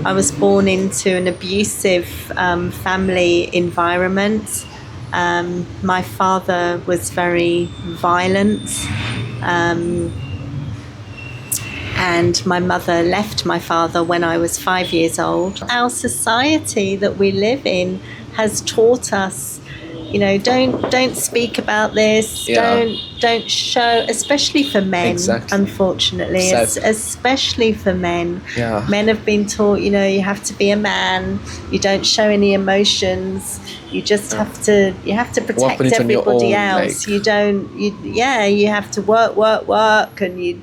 I was born into an abusive family environment. My father was very violent, and my mother left my father when I was 5 years old. Our society that we live in has taught us, don't speak about this. Yeah. Don't show, especially for men. Exactly. Unfortunately, especially for men. Yeah. Men have been taught, you have to be a man. You don't show any emotions. You just have to protect everybody else. You don't. You have to work, and you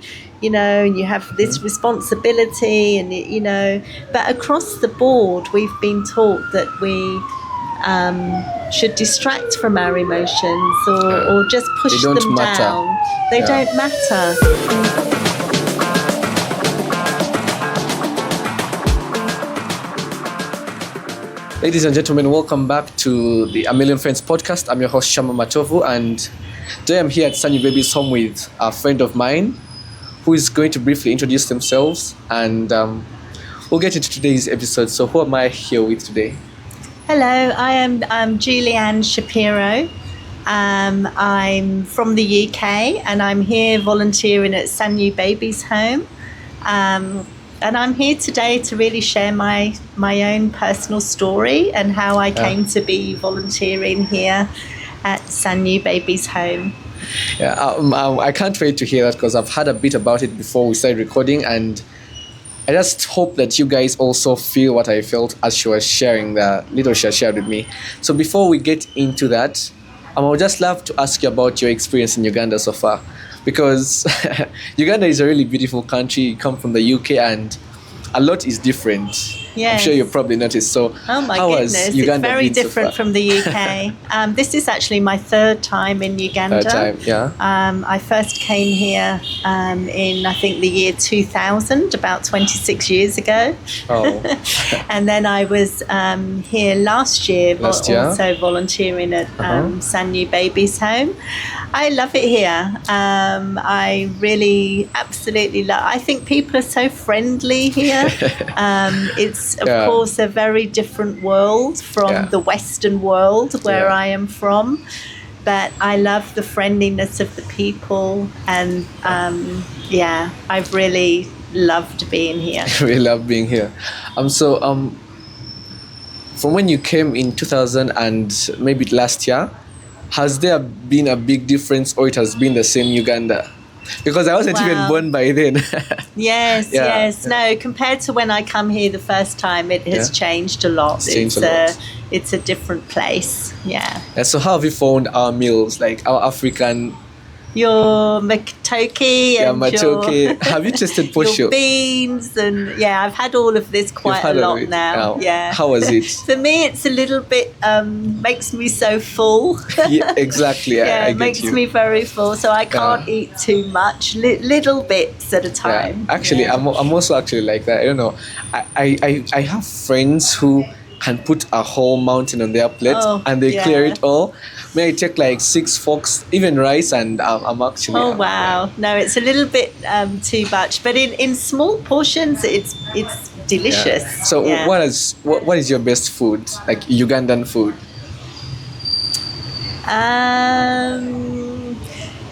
have this responsibility, and But across the board, we've been taught that we should distract from our emotions or just push them down. They don't matter. Ladies and gentlemen, welcome back to the A Million Friends podcast. I'm your host, Shama Matovu, and today I'm here at Sunny Baby's home with a friend of mine who is going to briefly introduce themselves, and we'll get into today's episode. So who am I here with today? Hello, I'm Julianne Shapiro. I'm from the UK, and I'm here volunteering at Sanyu Baby's home. And I'm here today to really share my own personal story and how I came to be volunteering here at Sanyu Baby's home. Yeah, I can't wait to hear that because I've heard a bit about it before we started recording, and I just hope that you guys also feel what I felt as she was sharing the little she shared with me. So before we get into that, I would just love to ask you about your experience in Uganda so far, because Uganda is a really beautiful country. You come from the UK and a lot is different. Yes. I'm sure you probably noticed. So oh my how goodness, has Uganda it's very been so different far? from the UK. This is actually my third time in Uganda. Third time, yeah. I first came here in, I think, the year 2000, about 26 years ago. Oh. And then I was here last year, also volunteering at Sanyu Baby's home. I love it here. I really absolutely love. I think people are so friendly here. It's of course a very different world from the Western world where I am from, but I love the friendliness of the people, and I've really loved being here. We love being here. From when you came in 2000 and maybe last year, has there been a big difference, or it has been the same Uganda? Because I wasn't even born by then. Yes. No, compared to when I come here the first time, it has changed a lot. It's a different place. Yeah. And so how have you found our meals, like our African? Your matoke and matoke. Have you tasted posho? Your beans, and I've had all of this quite a lot now. Yeah. How was it? For me, it's a little bit makes me so full. Yeah, exactly. It makes me very full, so I can't eat too much. Little bits at a time. Yeah. Actually, I'm also actually like that. I don't know. I have friends who can put a whole mountain on their plate and they clear it all. May I take like 6 forks, even rice, and I'm actually. Oh wow! No, it's a little bit too much, but in small portions, it's delicious. Yeah. So what is your best food, like Ugandan food?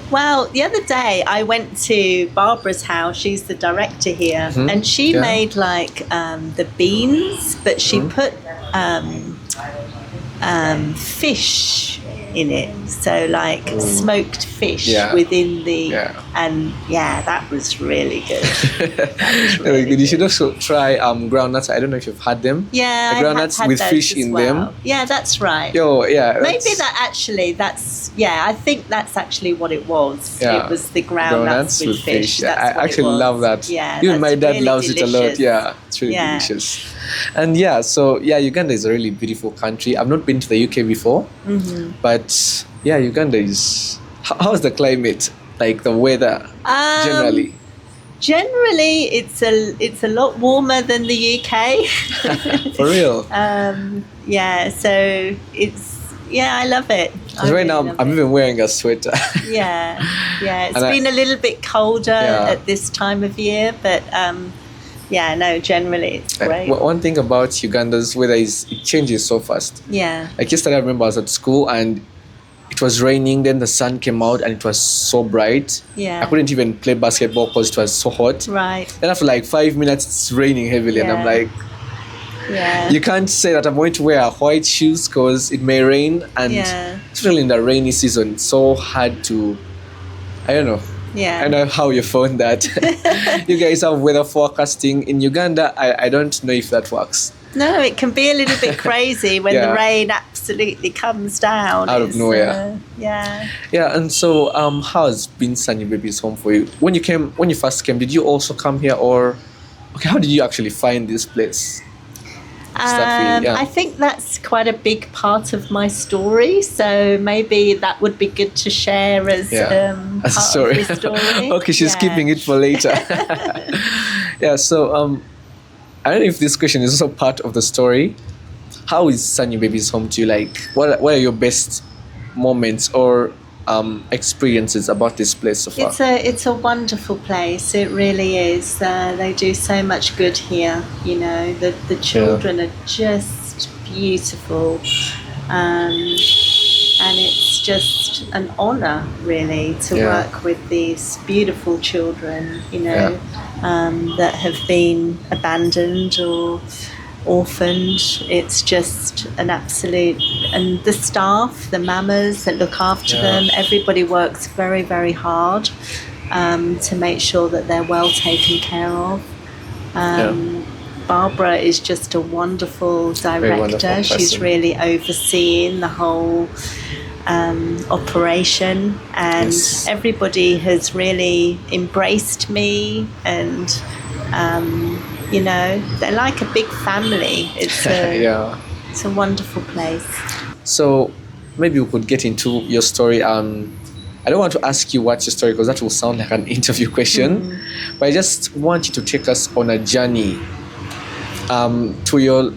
Well, the other day I went to Barbara's house. She's the director here, and she made like the beans, but she put fish in it, so like smoked fish within the and that was really good. Really good. You should also try groundnuts. I don't know if you've had them. Yeah, the groundnuts had with fish in them. Yeah, that's right. Maybe I think that's actually what it was. It was the groundnuts with fish. That's I actually love that. Yeah, even my dad really loves delicious. it a lot. Yeah, it's really delicious. And Uganda is a really beautiful country. I've not been to the UK before, but Uganda is. How's the climate? Like the weather generally? Generally, it's a lot warmer than the UK. For real? So it's I love it. Right now, I'm even wearing a sweater. It's been a little bit colder at this time of year, but yeah, no, generally it's great. One thing about Uganda's weather is it changes so fast. Yeah. Like yesterday, I remember I was at school and it was raining, then the sun came out and it was so bright. Yeah. I couldn't even play basketball because it was so hot. Right. Then after like 5 minutes, it's raining heavily, and I'm like, you can't say that I'm going to wear white shoes because it may rain, and especially in the rainy season, it's so hard to, I don't know. Yeah. I don't know how you found that. You guys have weather forecasting in Uganda. I don't know if that works. No, it can be a little bit crazy when the rain absolutely comes down. Out of nowhere. Yeah, and so how has been Sanyu Baby's home for you? When you first came, did you also come here, or how did you actually find this place? I think that's quite a big part of my story, so maybe that would be good to share as a story. Of the story. Okay, she's keeping it for later. So I don't know if this question is also part of the story. How is Sanyu Baby's home to you? Like, what are your best moments or experiences about this place so far? It's a wonderful place. It really is. They do so much good here. You know, the children are just beautiful, and it's just an honour really to work with these beautiful children. You know, that have been abandoned or orphaned. It's just an absolute, and the staff, the mamas that look after them, everybody works very, very hard to make sure that they're well taken care of. Barbara is just a wonderful director. She's really overseeing the whole operation, and everybody has really embraced me, and you know, they're like a big family. It's a wonderful place. So maybe we could get into your story. I don't want to ask you what's your story because that will sound like an interview question, but I just want you to take us on a journey through your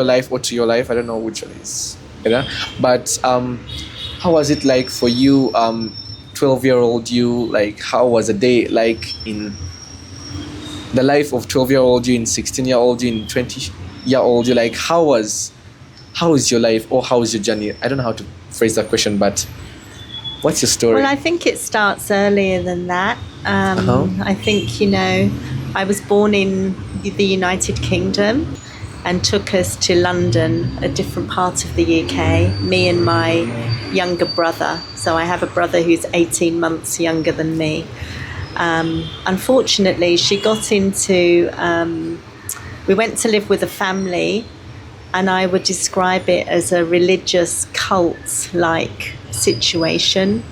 life or to your life. I don't know which one is, but how was it like for you, 12-year-old you? Like, how was a day like in the life of 12-year-old you, in 16-year-old you, in 20-year-old you? Like, how is your life, or how is your journey? I don't know how to phrase that question, but what's your story? Well, I think it starts earlier than that. I think, you know, I was born in the United Kingdom and took us to London, a different part of the UK, me and my younger brother. So I have a brother who's 18 months younger than me. Unfortunately, she got into, we went to live with a family, and I would describe it as a religious cult-like situation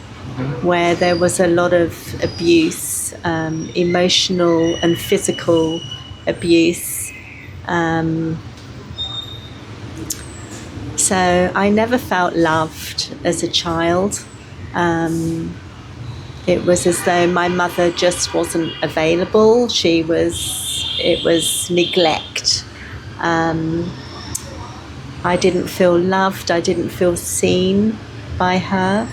where there was a lot of abuse, emotional and physical abuse. So I never felt loved as a child. It was as though my mother just wasn't available. It was neglect. I didn't feel loved. I didn't feel seen by her.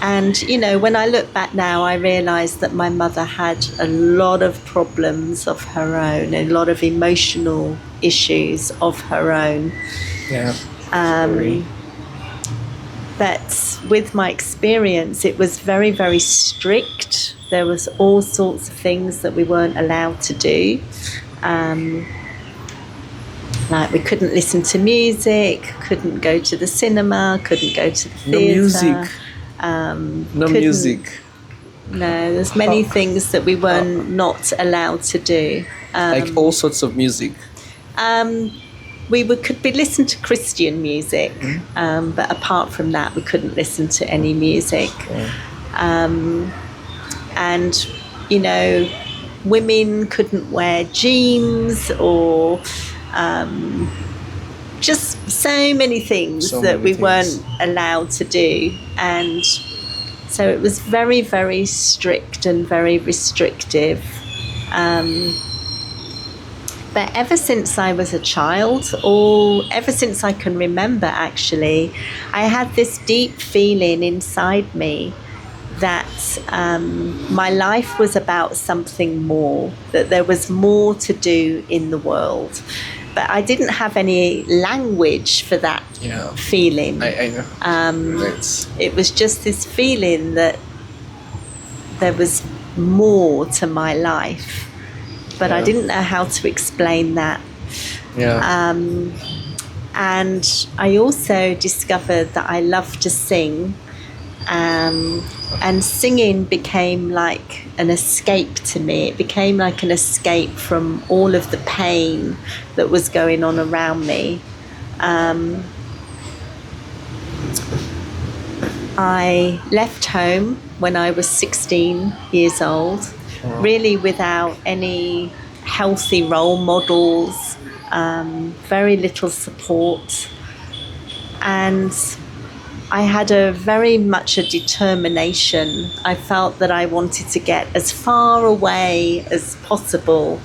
And, you know, when I look back now, I realise that my mother had a lot of problems of her own, a lot of emotional issues of her own. But with my experience, it was very, very strict. There was all sorts of things that we weren't allowed to do. Like, we couldn't listen to music, couldn't go to the cinema, couldn't go to the theatre. No music. No, there's many things that we were not allowed to do. Like all sorts of music. We could be listen to Christian music, but apart from that, we couldn't listen to any music. And, you know, women couldn't wear jeans or just so many things that we weren't allowed to do. And so it was very, very strict and very restrictive. But ever since I was a child, or ever since I can remember actually, I had this deep feeling inside me that my life was about something more, that there was more to do in the world. But I didn't have any language for that feeling. I know. It was just this feeling that there was more to my life, but I didn't know how to explain that. And I also discovered that I love to sing, and singing became like an escape to me. It became like an escape from all of the pain that was going on around me. I left home when I was 16 years old, really without any healthy role models, very little support, and I had very much a determination. I felt that I wanted to get as far away as possible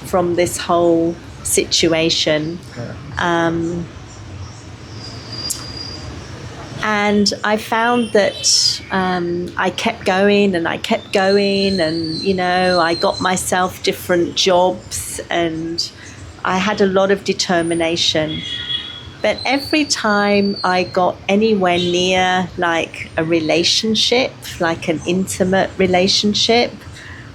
from this whole situation. And I found that I kept going and I kept going, and, you know, I got myself different jobs and I had a lot of determination. But every time I got anywhere near like a relationship, like an intimate relationship,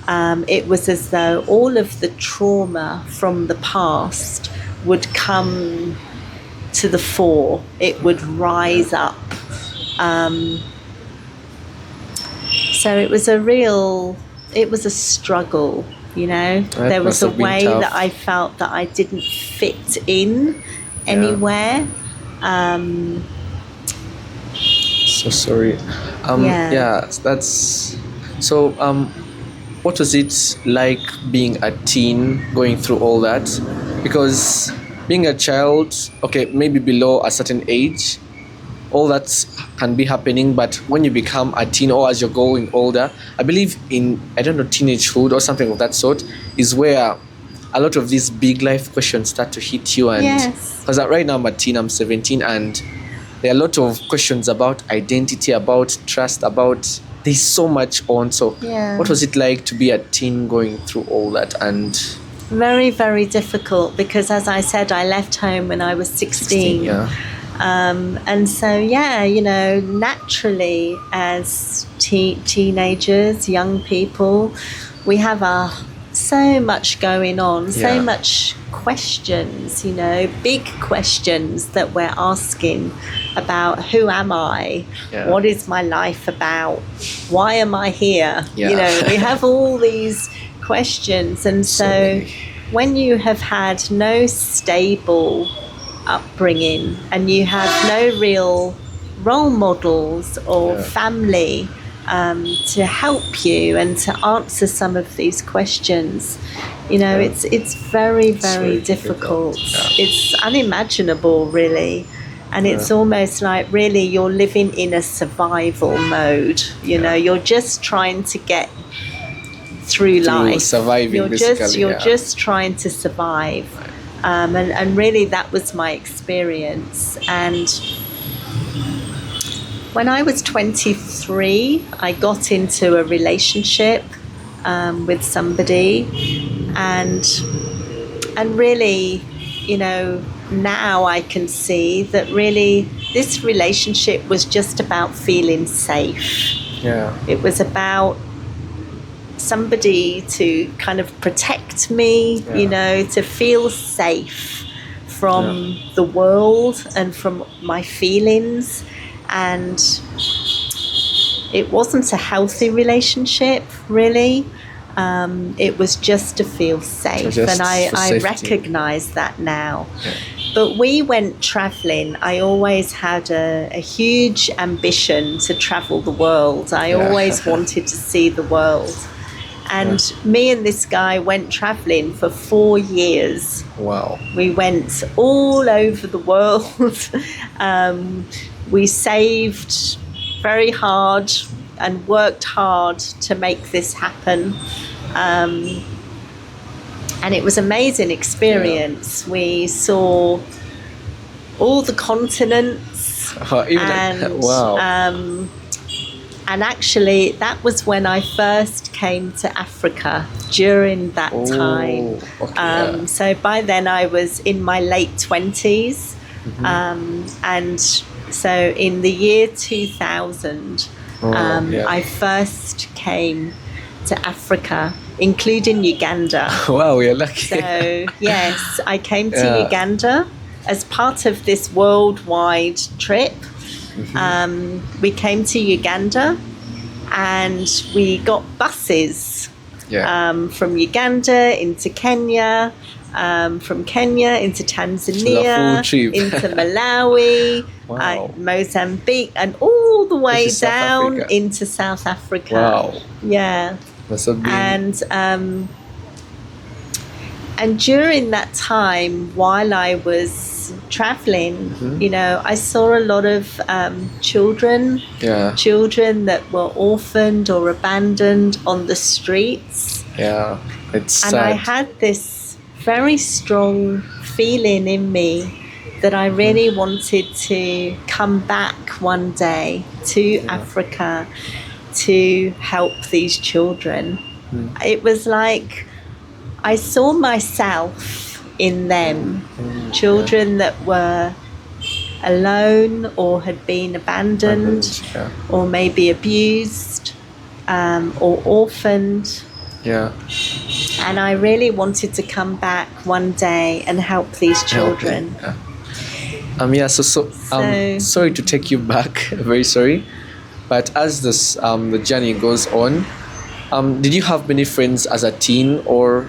it was as though all of the trauma from the past would come to the fore. It would rise up. So it was a struggle, you know. There was a way that I felt that I didn't fit in anywhere. So sorry. That's so. What was it like being a teen, going through all that? Because being a child, okay, maybe below a certain age, all that can be happening. But when you become a teen, or as you're growing older, I believe in, I don't know, teenagehood or something of that sort, is where a lot of these big life questions start to hit you. And because right now I'm a teen, I'm 17, and there are a lot of questions about identity, about trust, about, there's so much on. So what was it like to be a teen going through all that? And very, very difficult, because as I said, I left home when I was 16. And so, you know, naturally as teenagers, young people, we have so much going on, so much questions, you know, big questions that we're asking about who am I? What is my life about? Why am I here? You know, we have all these questions. And so when you have had no stable upbringing and you have no real role models or family to help you and to answer some of these questions, you know, it's very, very difficult. It's unimaginable, really. And it's almost like, really, you're living in a survival mode. You know, you're just trying to get through life. Surviving, you're just trying to survive. And really, that was my experience. And when I was 23, I got into a relationship with somebody, and really, you know, now I can see that really this relationship was just about feeling safe. It was about somebody to kind of protect me, you know, to feel safe from the world and from my feelings. And it wasn't a healthy relationship, really. It was just to feel safe, and I recognize that now. But we went traveling. I always had a huge ambition to travel the world. I always wanted to see the world. And me and this guy went traveling for 4 years. Wow. We went all over the world. We saved very hard and worked hard to make this happen. And it was an amazing experience. We saw all the continents. And actually, that was when I first came to Africa during that time. Okay. So by then I was in my late 20s. And so in the year 2000, I first came to Africa, including Uganda. Wow, you're lucky. So, yes, I came to Uganda as part of this worldwide trip. We came to Uganda and we got buses from Uganda into Kenya, from Kenya into Tanzania, into Malawi, Mozambique, and all the way down into South Africa. Wow. Yeah. And during that time, while I was traveling, you know, I saw a lot of children that were orphaned or abandoned on the streets. Yeah, it's sad. And I had this very strong feeling in me that I really wanted to come back one day to Africa to help these children. It was like I saw myself in them, children that were alone or had been abandoned or maybe abused or orphaned. Yeah. And I really wanted to come back one day and help these children. Sorry to take you back, very sorry. But as this the journey goes on, did you have many friends as a teen or?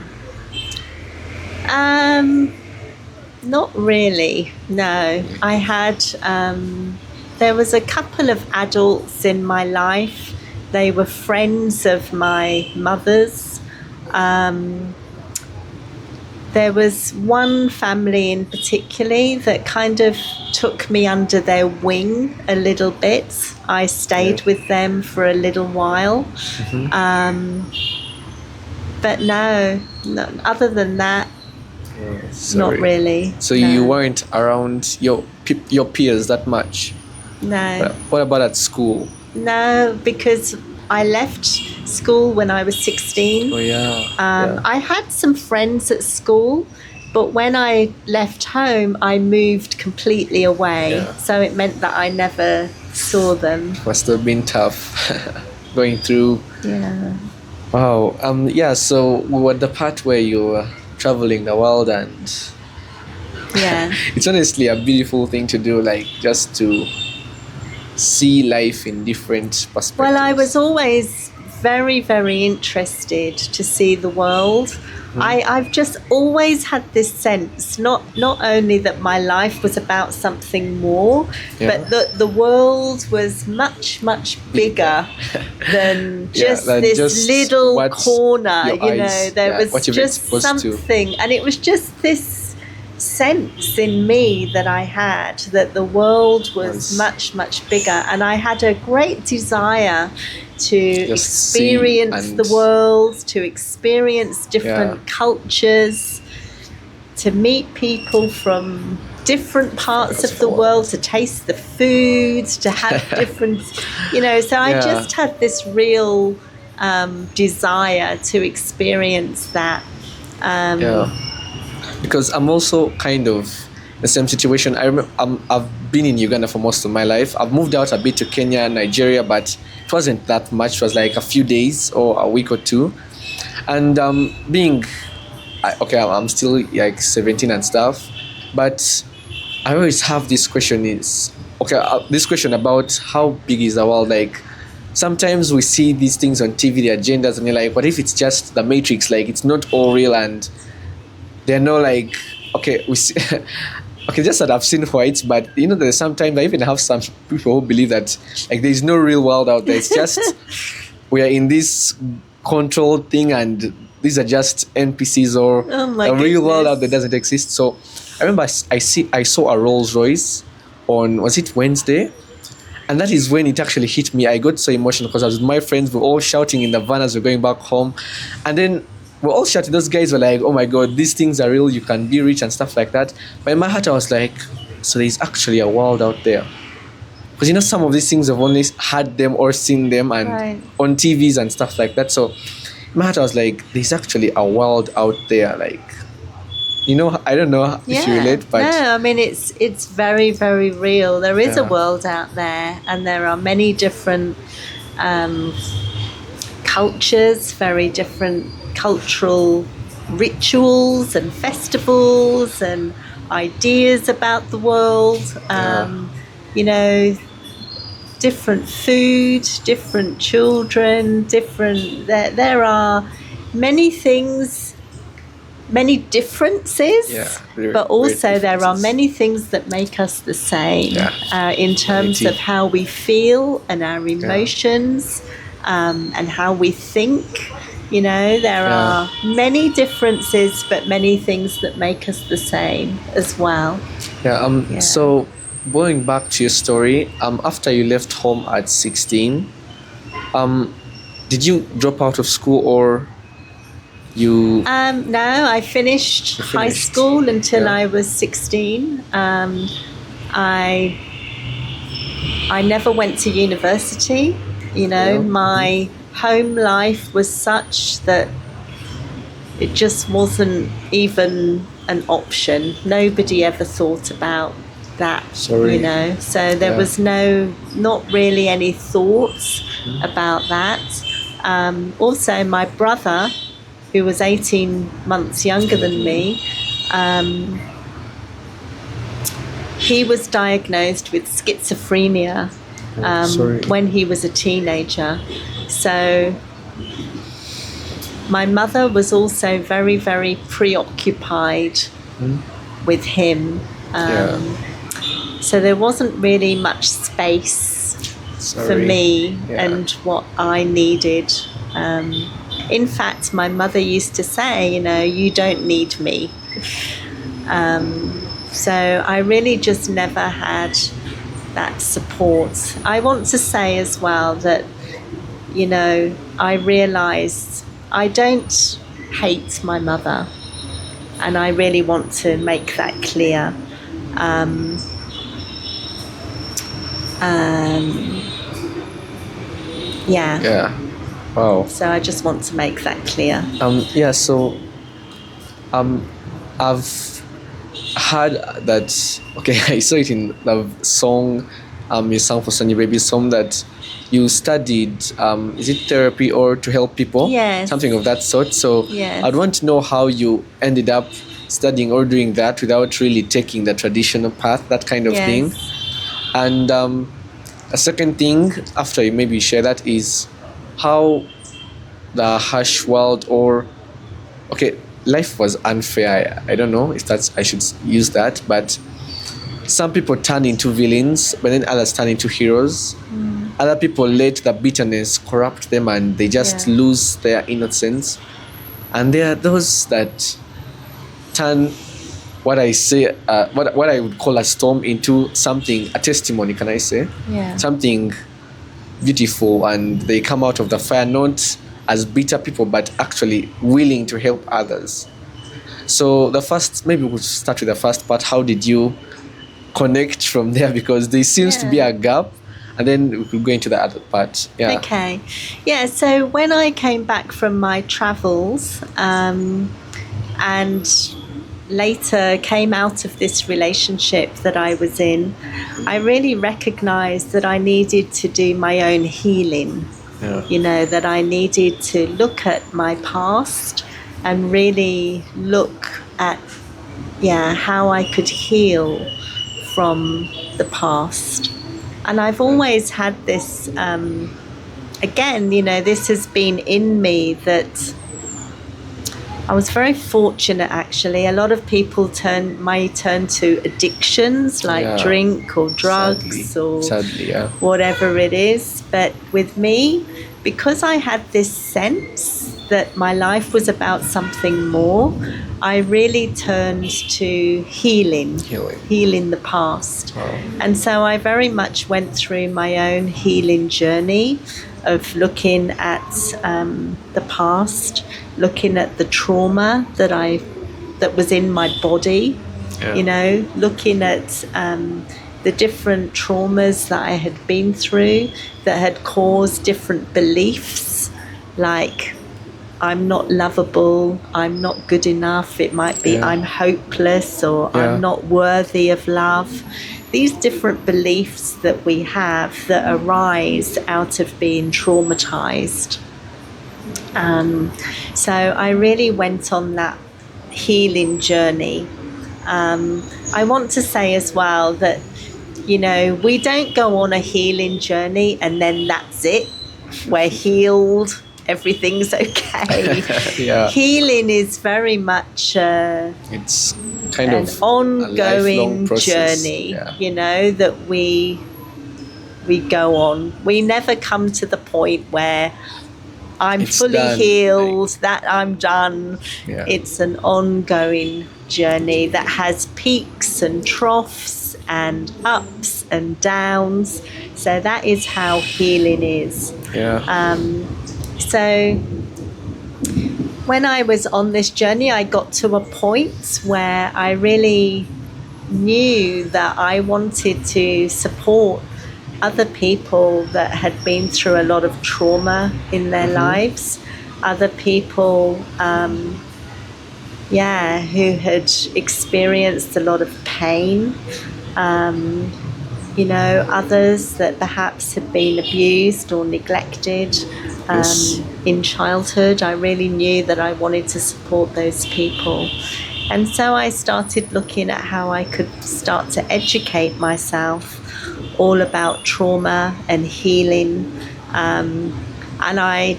Not really, no. I had, there was a couple of adults in my life. They were friends of my mother's. There was one family in particular that kind of took me under their wing a little bit. I stayed with them for a little while. But no, other than that, not really. So you weren't around your peers that much? No. But what about at school? No, because I left school when I was 16. Oh, yeah. I had some friends at school, but when I left home, I moved completely away. Yeah. So it meant that I never saw them. Must have been tough going through. Yeah. Wow. So we were at the part where you were traveling the world, and it's honestly a beautiful thing to do, like just to see life in different perspectives. Well, I was always very, very interested to see the world. I've just always had this sense, not only that my life was about something more, but that the world was much, much bigger than just this little corner. There was just something, and it was just this sense in me that I had that the world was much, much bigger, and I had a great desire to experience the world, to experience different cultures, to meet people from different parts of the world, to taste the food, to have different, so I just had this real desire to experience that. Because I'm also kind of the same situation. I remember I've been in Uganda for most of my life. I've moved out a bit to Kenya, Nigeria, but it wasn't that much. It was like a few days or a week or two. And I'm still like 17 and stuff, but I always have this question this question about how big is the world? Like sometimes we see these things on TV, the agendas, and you're like, what if it's just the Matrix? Like it's not all real, and they're not like, we see, just that I've seen whites, but there's sometimes I even have some people who believe that like there's no real world out there. It's just we are in this controlled thing, and these are just NPCs, or a real world out there doesn't exist. So I remember I saw a Rolls Royce on, was it Wednesday? And that is when it actually hit me. I got so emotional because I was with my friends. We were all shouting in the van as we're going back home, and then we're all shouting. Those guys were like, oh my God, these things are real. You can be rich and stuff like that. But in my heart, I was like, so there's actually a world out there. because some of these things I've only heard them or seen them and Right. on TVs and stuff like that. So in my heart I was like, there's actually a world out there, like, I don't know if you relate, but no, I mean it's very, very real. There is a Yeah. world out there, and there are many different cultures, very different cultural rituals and festivals and ideas about the world. Different food, different children, different. There are many things, many differences, but also there are many things that make us the same in terms of how we feel and our emotions and how we think. There are many differences, but many things that make us the same as well. So going back to your story, after you left home at 16, did you drop out of school or you? No, I finished high school until I was 16. I never went to university. My home life was such that it just wasn't even an option. Nobody ever thought about that. Sorry. So there was not really any thoughts about that. Also, my brother, who was 18 months younger than me, he was diagnosed with schizophrenia when he was a teenager. So my mother was also very, very preoccupied with him. So there wasn't really much space for me and what I needed. In fact, my mother used to say, you don't need me. So I really just never had that support. I want to say as well that, I realised I don't hate my mother, and I really want to make that clear. Wow. So I just want to make that clear. So I've heard that. Okay, I saw it in the song, you sang for Sanyu Baby's song, that you studied. Is it therapy or to help people? Yes. Something of that sort. So Yes. I'd want to know how you ended up studying or doing that without really taking the traditional path, that kind of thing. And a second thing, after you maybe share that, is how the harsh world life was unfair. I don't know if I should use that, but some people turn into villains, but then others turn into heroes. Other people let the bitterness corrupt them and they just lose their innocence. And there are those that turn what I say, what I would call a storm into something, a testimony, can I say? Something beautiful, and they come out of the fire not as bitter people, but actually willing to help others. So maybe we'll start with the first part. How did you connect from there? Because there seems to be a gap, and then we could go into the other part. Okay. So when I came back from my travels, and later came out of this relationship that I was in, I really recognized that I needed to do my own healing. That I needed to look at my past and really look at how I could heal from the past. And I've always had this this has been in me, that I was very fortunate, actually. A lot of people may turn to addictions like drink or drugs sadly, whatever it is. But with me, because I had this sense that my life was about something more, I really turned to healing the past. And so I very much went through my own healing journey of looking at the past, looking at the trauma that was in my body, looking at the different traumas that I had been through that had caused different beliefs, like I'm not lovable, I'm not good enough, it might be I'm hopeless, or I'm not worthy of love. These different beliefs that we have that arise out of being traumatized. So I really went on that healing journey. I want to say as well that, you know, we don't go on a healing journey and then that's it. We're healed. Everything's okay. Healing is very much it's kind an of ongoing journey, you know, that we go on. We never come to the point where I'm fully done, healed, that I'm done. It's an ongoing journey that has peaks and troughs and ups and downs. So that is how healing is. So when I was on this journey, I got to a point where I really knew that I wanted to support other people that had been through a lot of trauma in their lives, other people who had experienced a lot of pain, you know, others that perhaps had been abused or neglected in childhood. I really knew that I wanted to support those people. And so I started looking at how I could start to educate myself all about trauma and healing. And I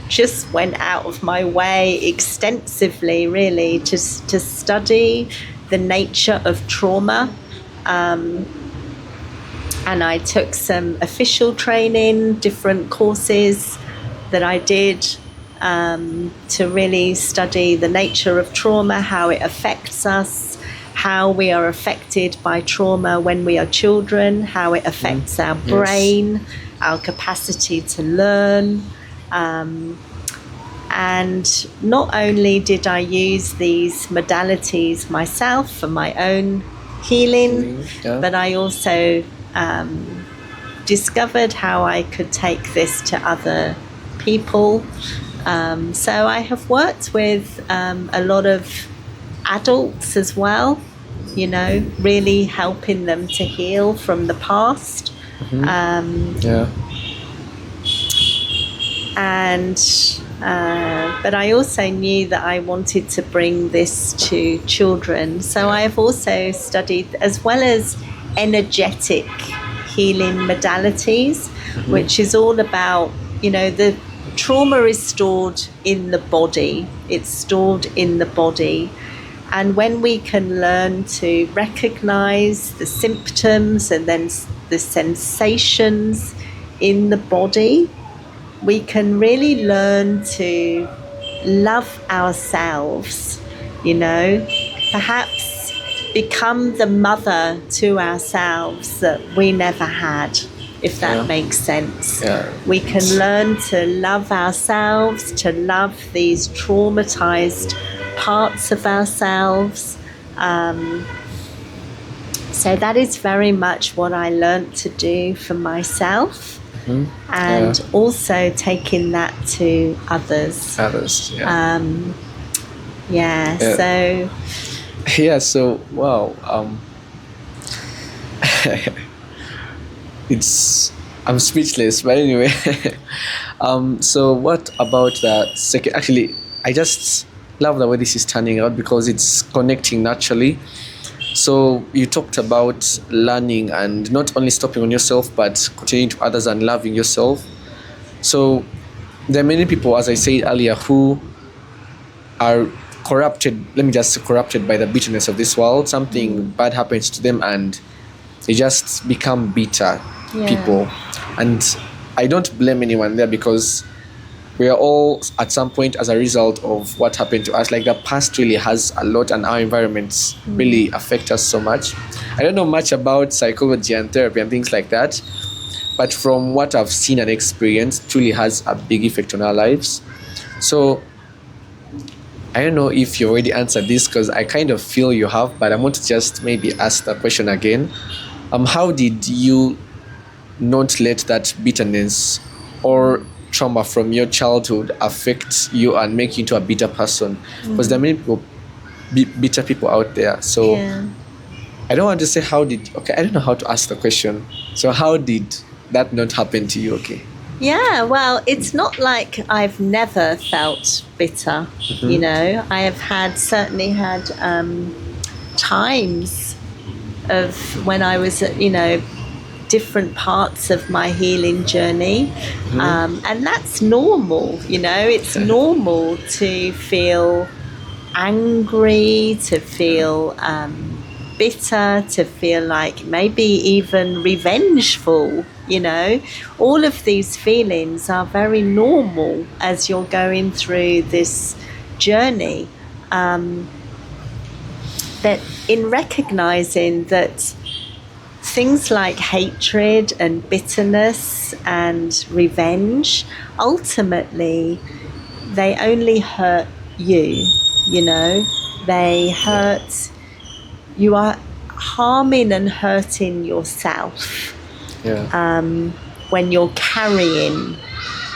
just went out of my way extensively, really, to study the nature of trauma. And I took some official training, different courses that I did to really study the nature of trauma, how it affects us, how we are affected by trauma when we are children, how it affects our brain, our capacity to learn. And not only did I use these modalities myself for my own healing, but I also discovered how I could take this to other people. So I have worked with a lot of adults as well, you know, really helping them to heal from the past. But I also knew that I wanted to bring this to children. So I have also studied, as well as energetic healing modalities, which is all about, you know, the trauma is stored in the body. It's stored in the body. And when we can learn to recognize the symptoms and then the sensations in the body, we can really learn to love ourselves, you know, perhaps become the mother to ourselves that we never had, if that makes sense. We can learn to love ourselves, to love these traumatized parts of ourselves. So that is very much what I learned to do for myself. And also taking that to others. So wow, I'm speechless, but anyway. So what about that second? Actually, I just love the way this is turning out because it's connecting naturally. So you talked about learning and not only stopping on yourself, but continuing to others and loving yourself. So there are many people, as I said earlier, who are corrupted, let me just say corrupted by the bitterness of this world. Something bad happens to them and they just become bitter people. And I don't blame anyone there because we are all at some point as a result of what happened to us. Like the past really has a lot, and our environments really affect us so much. I don't know much about psychology and therapy and things like that, but from what I've seen and experienced, truly has a big effect on our lives. So I don't know if you already answered this because I kind of feel you have, but I want to just maybe ask the question again. How did you not let that bitterness or trauma from your childhood affect you and make you into a bitter person? Because there are many people, bitter people out there. So I don't want to say I don't know how to ask the question. So how did that not happen to you? Okay. Yeah, well, it's not like I've never felt bitter, you know. I have certainly had times of when I was, you know, different parts of my healing journey. And that's normal, you know. It's normal to feel angry, to feel bitter, to feel like maybe even revengeful, you know. All of these feelings are very normal as you're going through this journey. That in recognizing that things like hatred and bitterness and revenge, ultimately, they only hurt you, you know. They hurt, you are harming and hurting yourself when you're carrying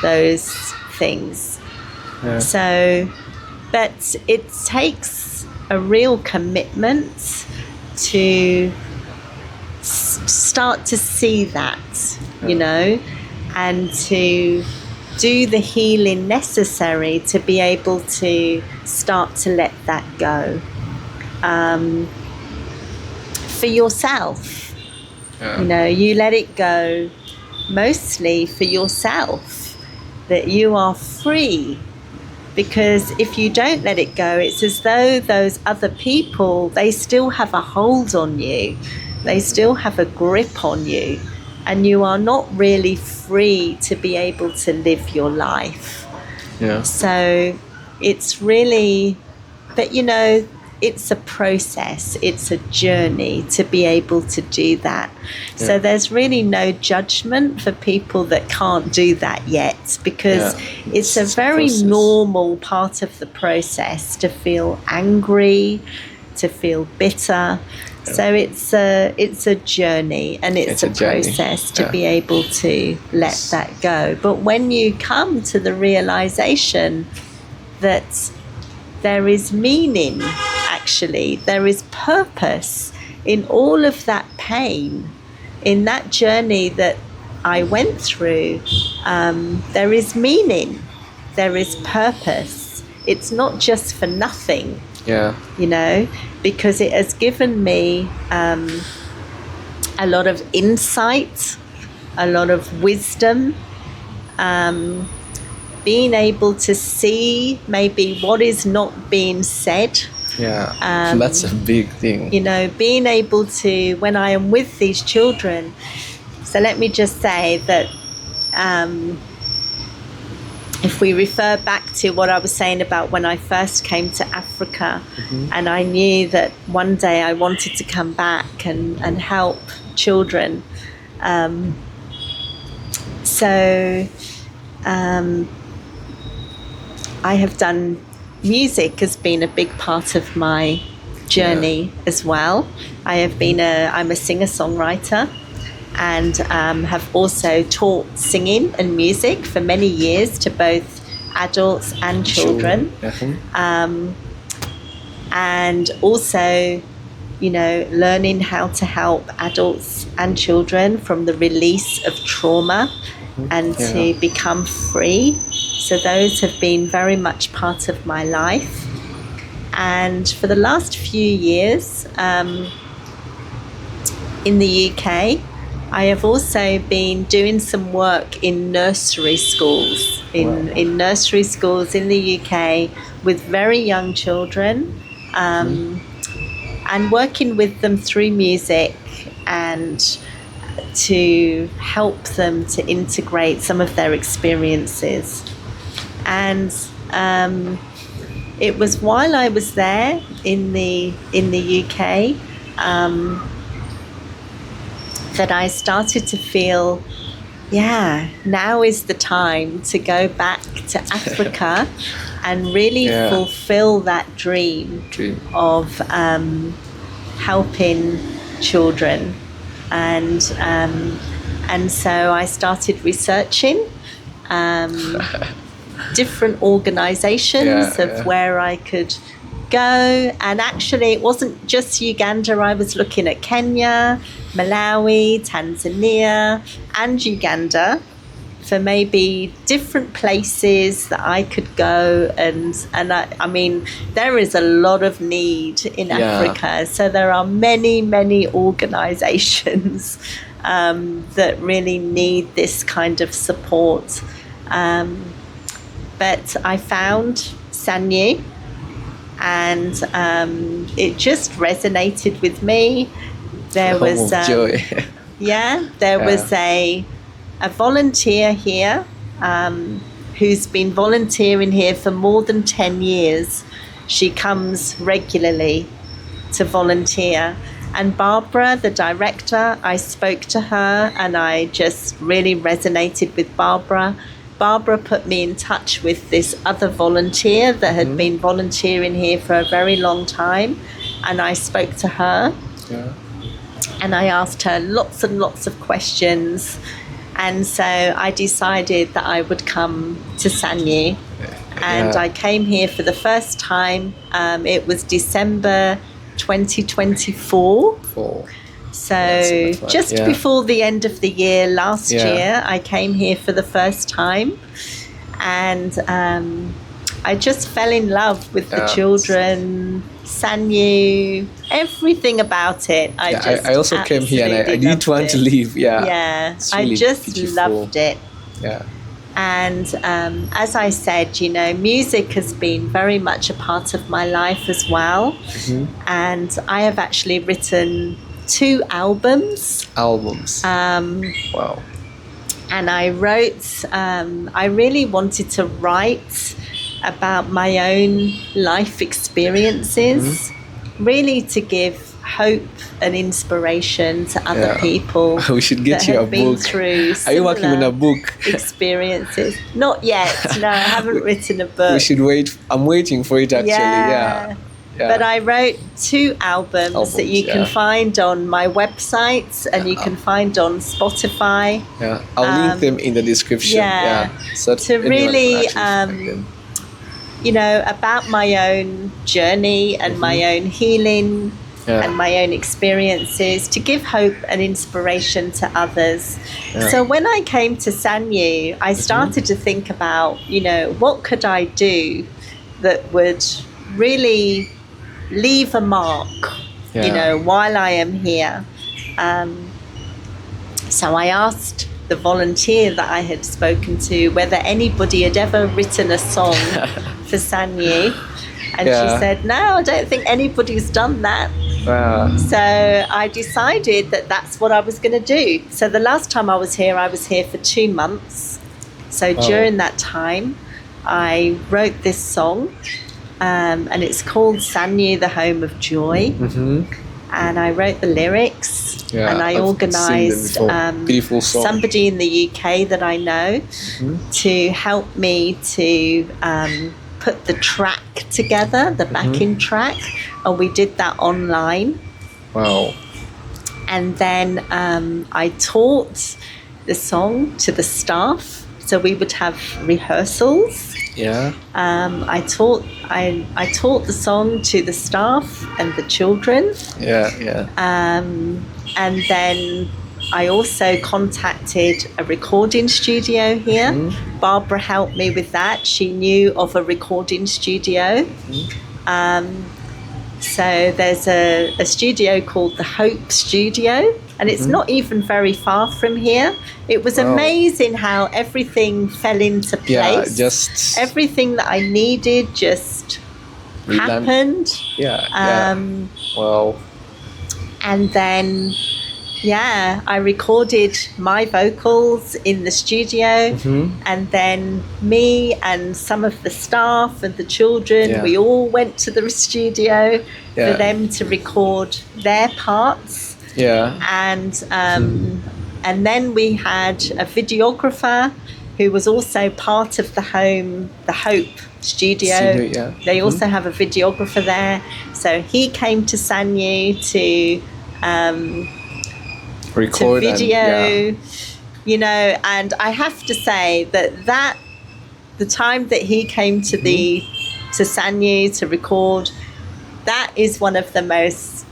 those things. So, but it takes a real commitment to start to see that, you know, and to do the healing necessary to be able to start to let that go for yourself. You know, you let it go mostly for yourself, that you are free. Because if you don't let it go, it's as though those other people, they still have a hold on you. They still have a grip on you. And you are not really free to be able to live your life. So it's really, but you know, it's a process, it's a journey to be able to do that. So there's really no judgment for people that can't do that yet, because it's a very normal part of the process to feel angry, to feel bitter. So it's a journey, and it's a process to be able to let that go. But when you come to the realization that there is meaning, actually, there is purpose in all of that pain, in that journey that I went through, there is meaning, there is purpose. It's not just for nothing. You know, because it has given me a lot of insight, a lot of wisdom, being able to see maybe what is not being said. That's a big thing. You know, being able to, when I am with these children, so let me just say that if we refer back to what I was saying about when I first came to Africa, and I knew that one day I wanted to come back and help children. I have done, music has been a big part of my journey as well. I'm a singer-songwriter, and have also taught singing and music for many years to both adults and children. And also, you know, learning how to help adults and children from the release of trauma and to become free. So those have been very much part of my life. And for the last few years, in the UK, I have also been doing some work in nursery schools, in nursery schools in the UK with very young children, and working with them through music and to help them to integrate some of their experiences. And it was while I was there in the UK that I started to feel, now is the time to go back to Africa and really fulfill that dream of helping children. and so I started researching different organizations of where I could go. And actually, it wasn't just Uganda. I was looking at Kenya, Malawi, Tanzania, and Uganda for maybe different places that I could go. And I mean, there is a lot of need in Africa. So there are many, many organizations that really need this kind of support. But I found Sanyu, and it just resonated with me. There was joy. There was a volunteer here who's been volunteering here for more than 10 years. She comes regularly to volunteer. And Barbara, the director, I spoke to her and I just really resonated with Barbara. Barbara put me in touch with this other volunteer that had been volunteering here for a very long time. And I spoke to her and I asked her lots and lots of questions. And so I decided that I would come to Sanyu. And I came here for the first time. It was December 2024. So that's right. Just before the end of the year last year, I came here for the first time, and I just fell in love with the children, Sanyu, everything about it. I also came here and I didn't want to leave. I just loved it. And as I said, you know, music has been very much a part of my life as well. And I have actually written 2 albums. Wow. And I wrote, I really wanted to write about my own life experiences, really to give hope and inspiration to other people. We should get you a book. Are you working on a book? Experiences. Not yet. No, I haven't written a book. We should wait. I'm waiting for it actually. But I wrote 2 albums that you can find on my website and you can find on Spotify. I'll link them in the description. So to really, you know, about my own journey and my own healing and my own experiences, to give hope and inspiration to others. So when I came to Sanyu, I started to think about, you know, what could I do that would really leave a mark, you know, while I am here. So I asked the volunteer that I had spoken to whether anybody had ever written a song for Sanyu. And she said, no, I don't think anybody's done that. So I decided that that's what I was going to do. So the last time I was here for 2 months. So during that time, I wrote this song. And it's called Sanyu, the Home of Joy. And I wrote the lyrics, and I organised somebody in the UK that I know to help me to put the track together, the backing track, and we did that online. Wow. And then I taught the song to the staff, so we would have rehearsals. I taught the song to the staff and the children. And then I also contacted a recording studio here. Barbara helped me with that. She knew of a recording studio. So there's a studio called the Hope Studio, and it's not even very far from here. It was amazing how everything fell into place. Everything that I needed just happened. And then, I recorded my vocals in the studio, and then me and some of the staff and the children, we all went to the studio for them to record their parts. And then we had a videographer who was also part of the Hope Studio. They also have a videographer there. So he came to Sanyu to record to video, and, you know. And I have to say that the time that he came to to Sanyu to record, that is one of the most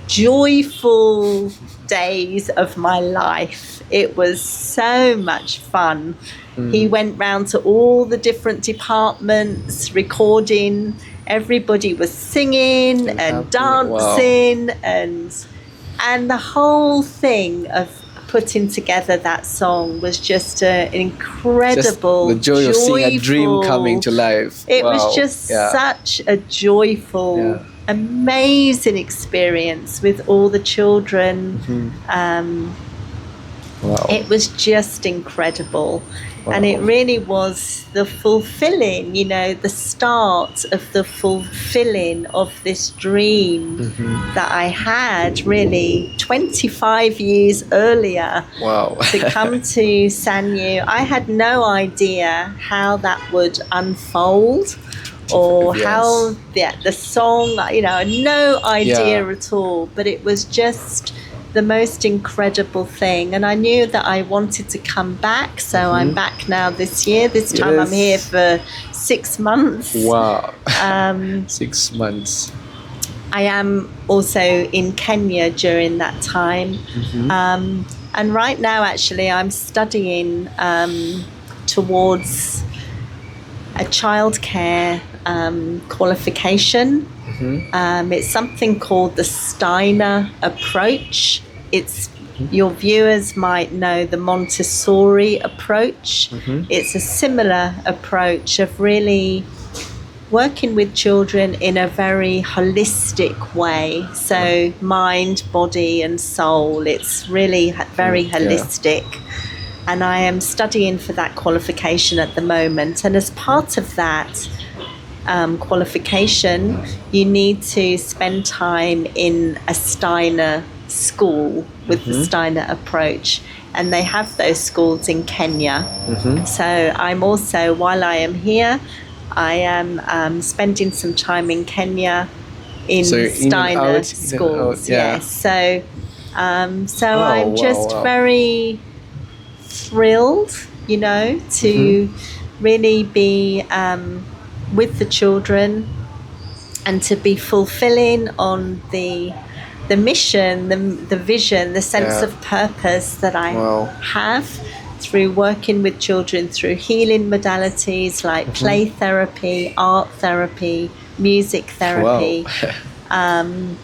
joyful days of my life. It was so much fun. He went round to all the different departments recording. Everybody was singing and dancing. Wow. and the whole thing of putting together that song was just an incredible, just the joy of seeing a dream coming to life. It was just such a joyful, amazing experience with all the children. It was just incredible. Wow. And it really was the fulfilling, you know, the start of the fulfilling of this dream that I had really 25 years earlier. Wow. To come to Sanyu. I had no idea how that would unfold or how the song, you know, no idea at all. But it was just the most incredible thing, and I knew that I wanted to come back, so I'm back now this year. This time I'm here for 6 months. Wow. 6 months. I am also in Kenya during that time, and right now actually I'm studying towards a childcare qualification. It's something called the Steiner approach. It's your viewers might know the Montessori approach. It's a similar approach of really working with children in a very holistic way. So mind, body and soul. It's really very holistic. And I am studying for that qualification at the moment. And as part of that qualification, you need to spend time in a Steiner school with the Steiner approach, and they have those schools in Kenya. So I'm also, while I am here, I am spending some time in Kenya in Steiner schools. Yes. So I'm just very thrilled, you know, to really be with the children and to be fulfilling on the mission, the vision, the sense of purpose that I have through working with children through healing modalities like play therapy, art therapy, music therapy, and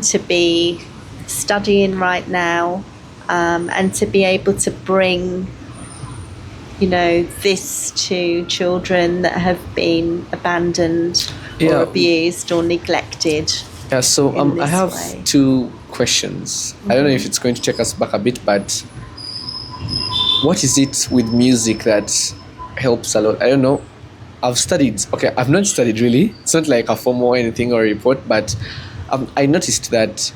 to be studying right now, and to be able to bring, you know, this to children that have been abandoned or abused or neglected. Yeah, so I have 2 questions. I don't know if it's going to take us back a bit, but what is it with music that helps a lot? I don't know. I've not studied really. It's not like a formal or anything or a report, but I noticed that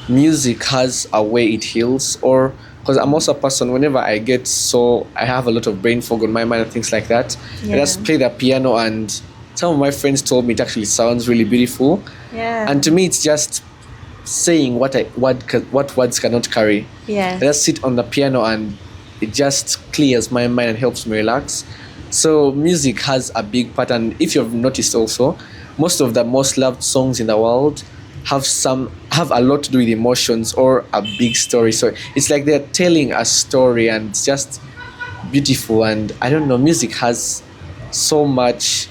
music has a way it heals, or because I'm also a person, whenever I have a lot of brain fog on my mind and things like that, I just play the piano, and some of my friends told me it actually sounds really beautiful. And to me, it's just saying what words cannot carry. I just sit on the piano and it just clears my mind and helps me relax. So music has a big part, and if you've noticed also, most of the most loved songs in the world have a lot to do with emotions or a big story. So it's like they're telling a story, and it's just beautiful. And I don't know, music has so much.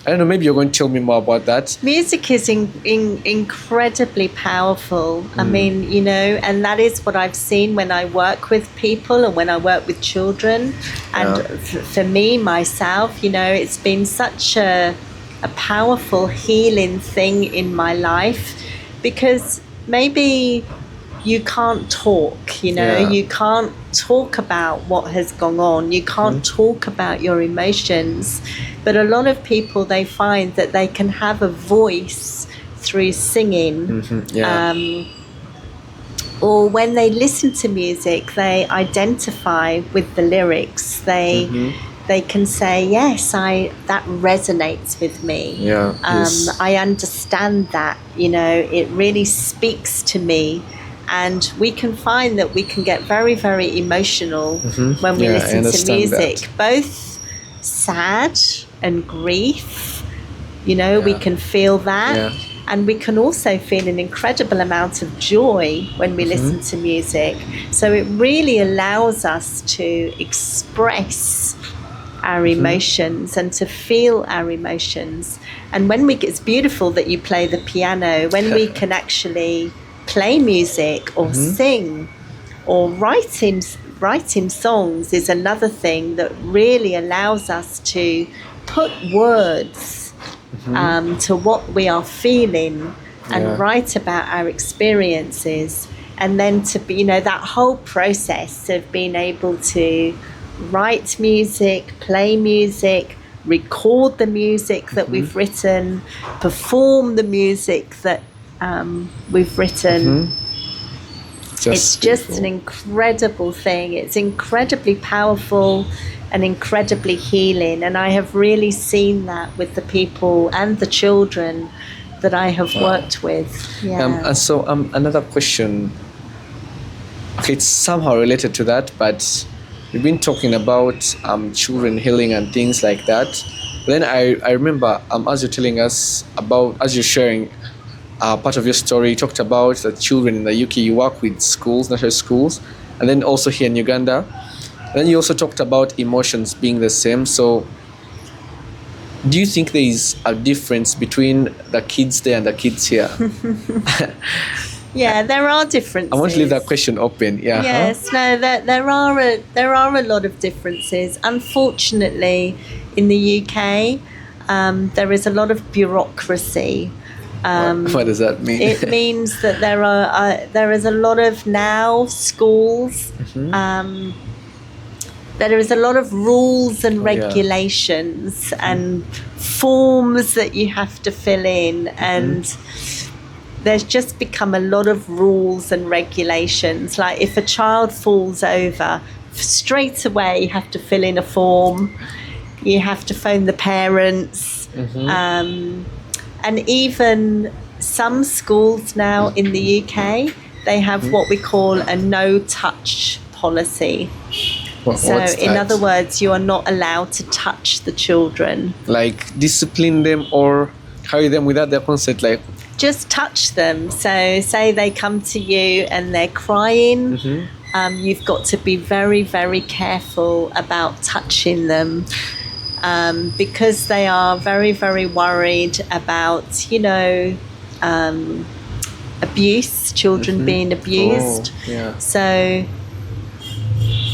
I don't know, maybe you're going to tell me more about that. Music is incredibly powerful. I mean, you know, and that is what I've seen when I work with people and when I work with children. And for me, myself, you know, it's been such a powerful healing thing in my life, because maybe you can't talk, you know, you can't talk about what has gone on, you can't talk about your emotions, but a lot of people, they find that they can have a voice through singing, or when they listen to music, they identify with the lyrics. They can say, yes, that resonates with me. I understand that, you know, it really speaks to me. And we can find that we can get very, very emotional when we listen to music, both sad and grief. We can feel that. Yeah. And we can also feel an incredible amount of joy when we listen to music. So it really allows us to express our emotions and to feel our emotions. And it's beautiful that you play the piano. When we can actually play music or sing or writing songs is another thing that really allows us to put words to what we are feeling and write about our experiences. And then to be, that whole process of being able to write music, play music, record the music that we've written, perform the music that we've written. It's just an incredible thing. It's incredibly powerful and incredibly healing. And I have really seen that with the people and the children that I have worked with. Yeah. And so another question, okay, it's somehow related to that, but we've been talking about children healing and things like that. Then I remember as you're telling us about, as you're sharing part of your story, you talked about the children in the UK, you work with schools, national schools, and then also here in Uganda. Then you also talked about emotions being the same. So do you think there is a difference between the kids there and the kids here? Yeah, there are differences. I want to leave that question open. Yeah. Yes, no, there are a lot of differences. Unfortunately, in the UK, there is a lot of bureaucracy. What does that mean? It means that there is a lot of now schools. There is a lot of rules and regulations and forms that you have to fill in, and there's just become a lot of rules and regulations. Like if a child falls over, straight away you have to fill in a form, you have to phone the parents, and even some schools now in the UK, they have what we call a no-touch policy. So in other words, you are not allowed to touch the children. Like discipline them or carry them without their consent, like? Just touch them. So say they come to you and they're crying, you've got to be very, very careful about touching them. Because they are very, very worried about, abuse, children being abused. So,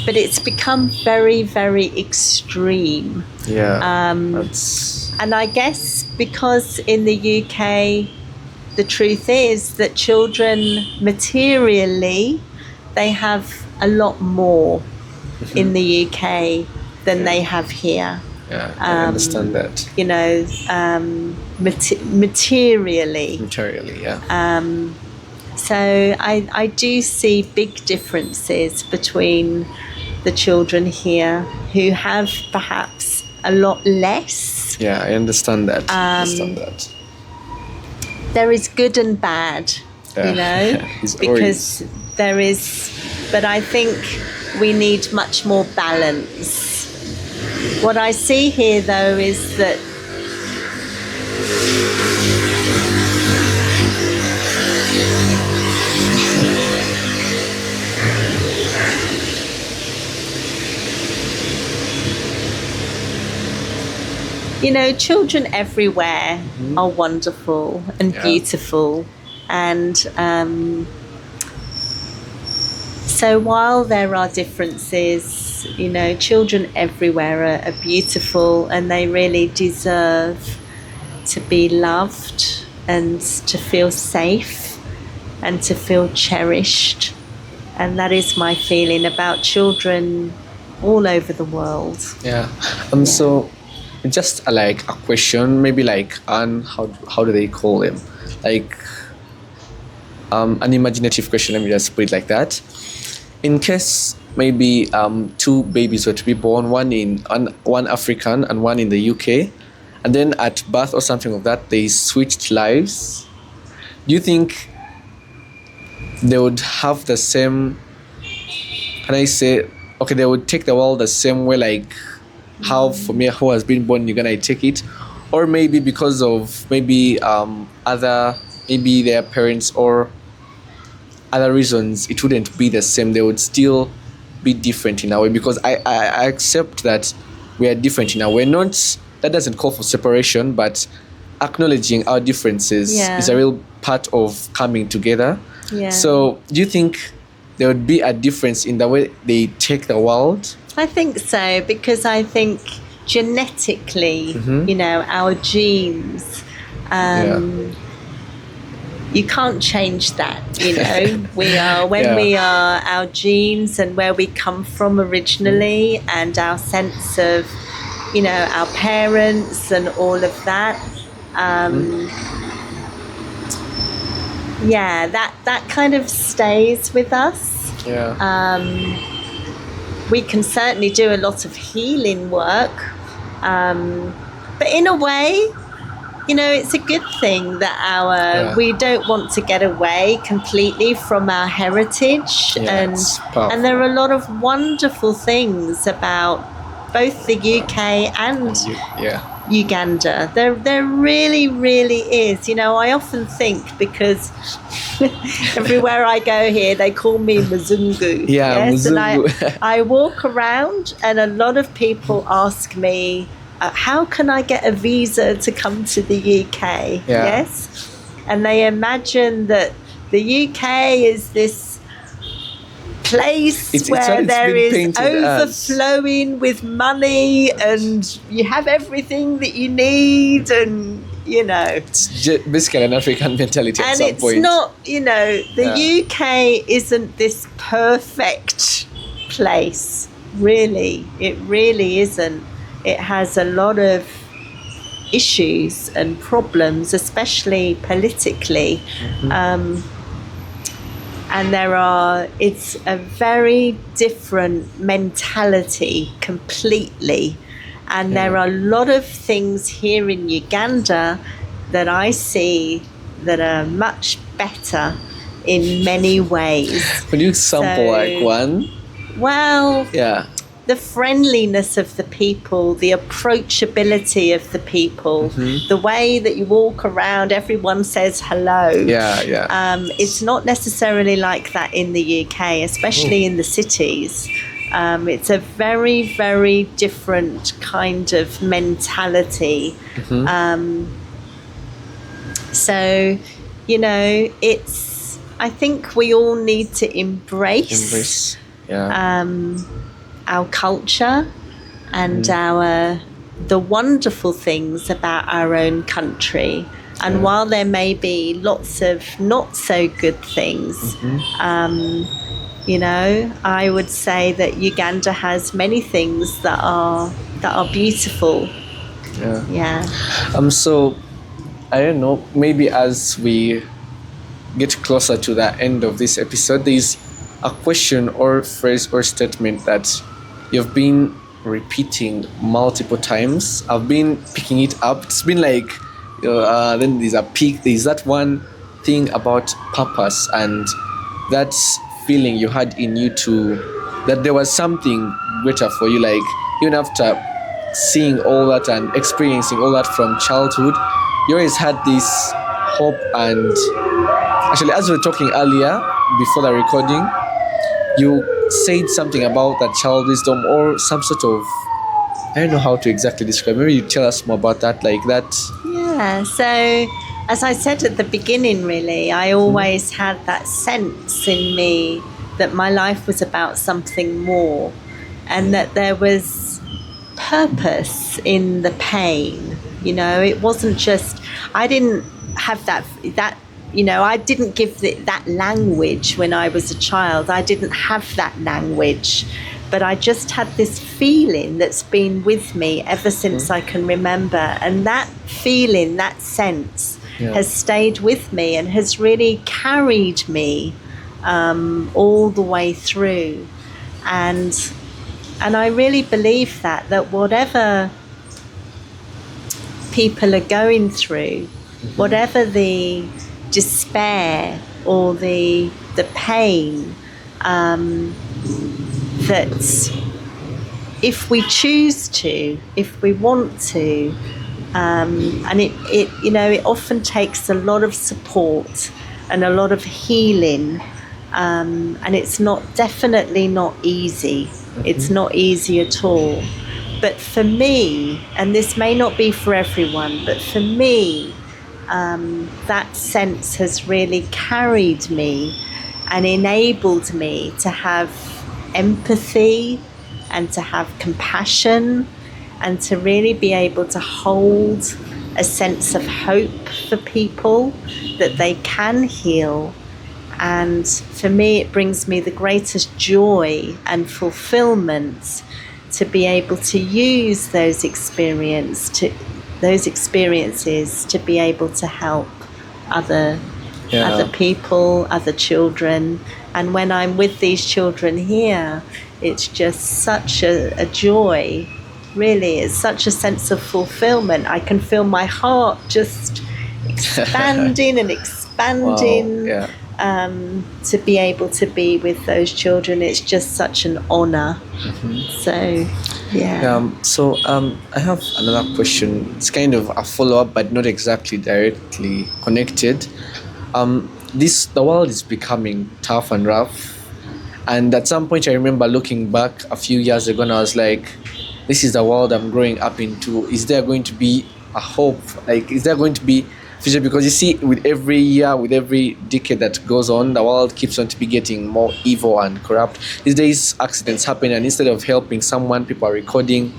but it's become very, very extreme. And I guess because in the UK, the truth is that children materially, they have a lot more in the UK than they have here. Yeah, I understand that. Materially. Materially, yeah. So I do see big differences between the children here who have perhaps a lot less. Yeah, I understand that. There is good and bad, because there is, but I think we need much more balance. What I see here, though, is that children everywhere are wonderful and beautiful. And so while there are differences, children everywhere are beautiful, and they really deserve to be loved and to feel safe and to feel cherished. And that is my feeling about children all over the world. So just like a question, maybe like how do they call him? Like an imaginative question, let me just put it like that. In case maybe two babies were to be born, one African and one in the UK, and then at birth or something like that, they switched lives. Do you think they would have the same, can I say, okay, they would take the world the same way, like how for me, who has been born in Uganda, I take it, or maybe because of maybe other, maybe their parents or other reasons, it wouldn't be the same. They would still be different in a way, because I accept that we are different in a way. Not that doesn't call for separation, but acknowledging our differences is a real part of coming together. Yeah. So do you think there would be a difference in the way they take the world? I think so, because I think genetically, you know, our genes, you can't change that, you know. We are, when we are, our genes and where we come from originally, and our sense of, you know, our parents and all of that. Yeah, that kind of stays with us. Yeah. We can certainly do a lot of healing work, but in a way, you know, it's a good thing that we don't want to get away completely from our heritage, and there are a lot of wonderful things about both the UK and Uganda. There really, really is. You know, I often think, because everywhere I go here, they call me Mzungu. Mzungu. And I walk around, and a lot of people ask me, how can I get a visa to come to the UK? Yes. And they imagine that the UK is this place where there is overflowing with money, and you have everything that you need, and, you know. It's basically an African mentality at some point. And it's not, you know, the UK isn't this perfect place, really. It really isn't. It has a lot of issues and problems, especially politically. And it's a very different mentality completely. And there are a lot of things here in Uganda that I see that are much better in many ways. Could you sample like one? Well, the friendliness of the people, the approachability of the people, the way that you walk around, everyone says hello. It's not necessarily like that in the UK, especially in the cities. It's a very, very different kind of mentality. So, you know, I think we all need to embrace our culture and the wonderful things about our own country. And while there may be lots of not so good things, you know, I would say that Uganda has many things that are beautiful. So I don't know, maybe as we get closer to the end of this episode, there's a question or phrase or statement that you've been repeating multiple times. I've been picking it up. It's been like, then there's a peak. There's that one thing about purpose, and that feeling you had in you that there was something greater for you. Like, even after seeing all that and experiencing all that from childhood, you always had this hope. And actually, as we were talking earlier, before the recording, you said something about that child wisdom, or some sort of, I don't know how to exactly describe. Maybe you tell us more about that, like that. Yeah, so as I said at the beginning, really, I always had that sense in me that my life was about something more, and that there was purpose in the pain. You know, it wasn't just, I didn't have that you know, I didn't give that language when I was a child. I didn't have that language, but I just had this feeling that's been with me ever since I can remember. And that feeling, that sense has stayed with me and has really carried me all the way through. And I really believe that whatever people are going through, whatever the despair or the pain, that if we choose to, if we want to, and it often takes a lot of support and a lot of healing, and it's definitely not easy. Mm-hmm. It's not easy at all. But for me, and this may not be for everyone, but for me, that sense has really carried me and enabled me to have empathy and to have compassion and to really be able to hold a sense of hope for people, that they can heal. And for me, it brings me the greatest joy and fulfillment to be able to use those experiences to be able to help other people, other children. And when I'm with these children here, it's just such a joy. Really, it's such a sense of fulfillment. I can feel my heart just expanding and expanding. Wow, yeah. To be able to be with those children, it's just such an honor. Mm-hmm. So, yeah. I have another question. It's kind of a follow-up, but not exactly directly connected. The world is becoming tough and rough. And at some point, I remember looking back a few years ago, and I was like, this is the world I'm growing up into. Is there going to be a hope? Like, is there going to be future? Because you see, with every year, with every decade that goes on, the world keeps on to be getting more evil and corrupt. These days, accidents happen, and instead of helping someone, people are recording.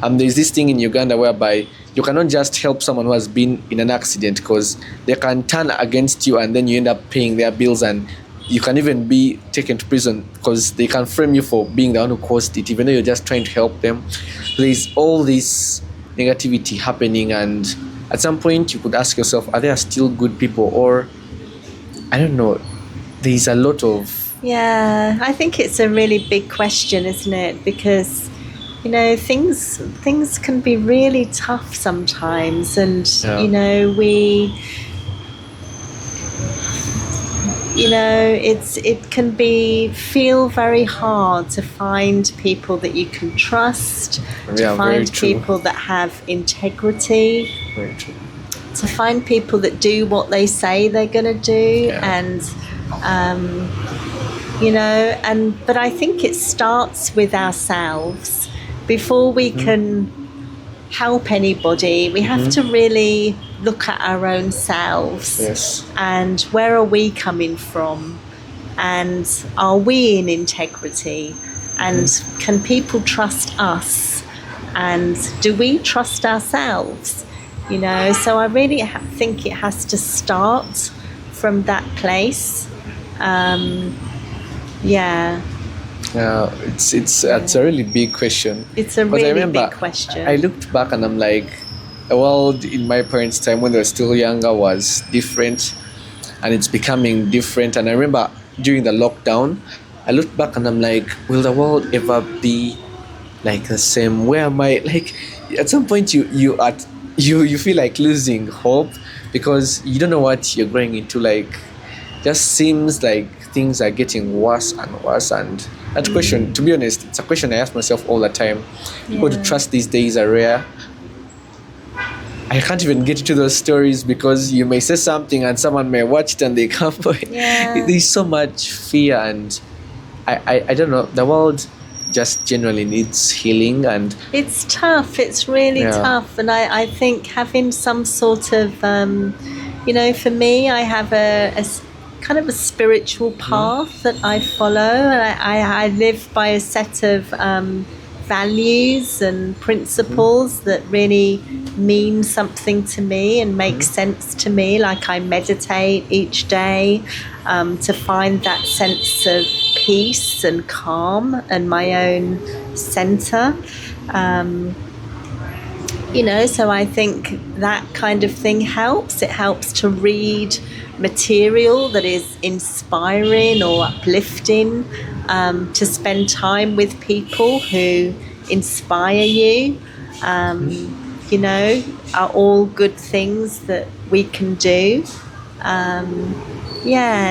There's this thing in Uganda whereby you cannot just help someone who has been in an accident, because they can turn against you, and then you end up paying their bills, and you can even be taken to prison because they can frame you for being the one who caused it, even though you're just trying to help them. There's all this negativity happening, and at some point you could ask yourself, are there still good people? Or I don't know, there's a lot of... Yeah, I think it's a really big question, isn't it? Because, things can be really tough sometimes, and it can feel very hard to find people that you can trust, to find people that have integrity, to find people that do what they say they're going to do, but I think it starts with ourselves. Before we can help anybody, we have to really look at our own selves. Yes. And where are we coming from? And are we in integrity? And can people trust us? And do we trust ourselves? So I really think it has to start from that place. It's a really big question. It's a really big question. I looked back and I'm like, the world in my parents' time when they were still younger was different, and it's becoming different. And I remember during the lockdown, I looked back and I'm like, will the world ever be like the same? Where am I? Like, at some point you feel like losing hope, because you don't know what you're going into. Like, just seems like things are getting worse and worse. And that question, to be honest, it's a question I ask myself all the time. People to trust these days are rare. I can't even get into those stories because you may say something and someone may watch it and they come. There's so much fear, and I don't know. The world just generally needs healing, and it's tough. It's really tough, and I think having some sort of, for me, I have a kind of a spiritual path that I follow, and I live by a set of values and principles that really mean something to me and make sense to me. Like, I meditate each day to find that sense of peace and calm and my own center. So I think that kind of thing helps. It helps to read material that is inspiring or uplifting, to spend time with people who inspire you, are all good things that we can do.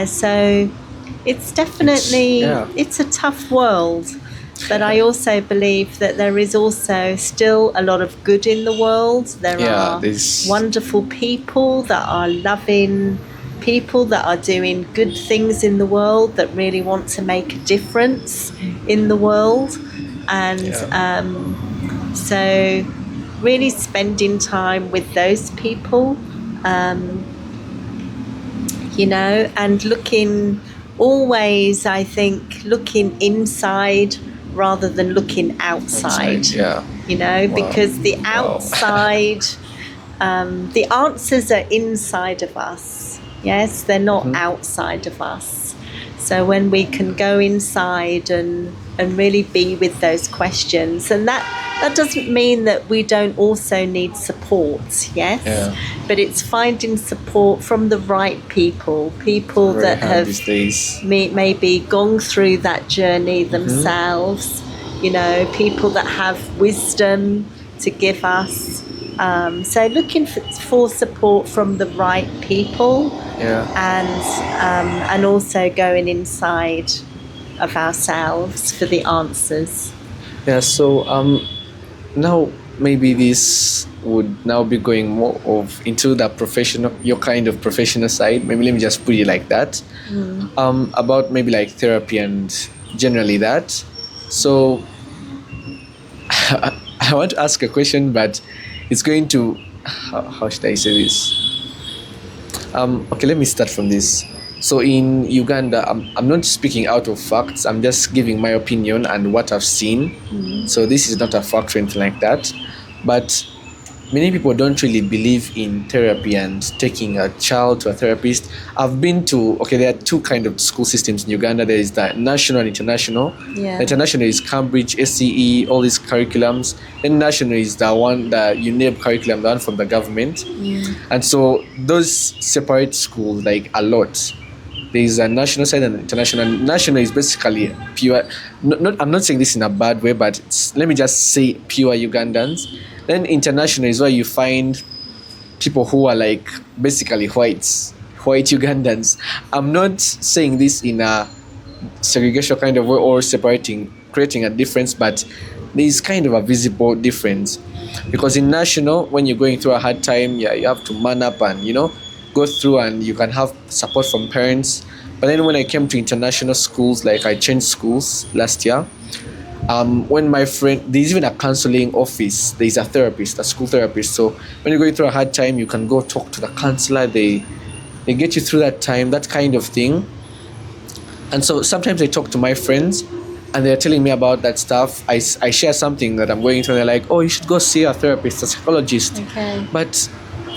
So it's definitely, it's a tough world. But I also believe that there is also still a lot of good in the world. There are wonderful people that are loving people, that are doing good things in the world, that really want to make a difference in the world. And so really spending time with those people, and looking always, I think, looking inside rather than looking outside. Because the outside, the answers are inside of us. Yes, they're not outside of us. So when we can go inside and really be with those questions, and that doesn't mean that we don't also need support, yes? But it's finding support from the right people that have maybe gone through that journey themselves, people that have wisdom to give us. So looking for support from the right people, and also going inside of ourselves for the answers. So now maybe this would now be going more into the professional, your kind of professional side. Maybe let me just put it like that. About maybe like therapy and generally that. So I want to ask a question, but it's going to, how should I say this? Okay, let me start from this. So in Uganda, I'm not speaking out of facts. I'm just giving my opinion and what I've seen. So this is not a fact or anything like that. But many people don't really believe in therapy and taking a child to a therapist. I've been to, there are two kind of school systems in Uganda. There is the national and international. The international is Cambridge, SCE, all these curriculums. Then national is the one, the UNEB curriculum, the one from the government. And so those separate schools like a lot. There is a national side and international. National is basically pure, I'm not saying this in a bad way, but let me just say pure Ugandans. Then international is where you find people who are like basically white Ugandans. I'm not saying this in a segregation kind of way or creating a difference, but there is kind of a visible difference. Because in national, when you're going through a hard time, you have to man up and, go through, and you can have support from parents. But then when I came to international schools, like I changed schools last year, when my friend, there's even a counseling office, there's a therapist, a school therapist. So when you're going through a hard time, you can go talk to the counselor. They get you through that time, that kind of thing. And so sometimes I talk to my friends and they're telling me about that stuff. I share something that I'm going through and they're like, oh, you should go see a therapist, a psychologist. But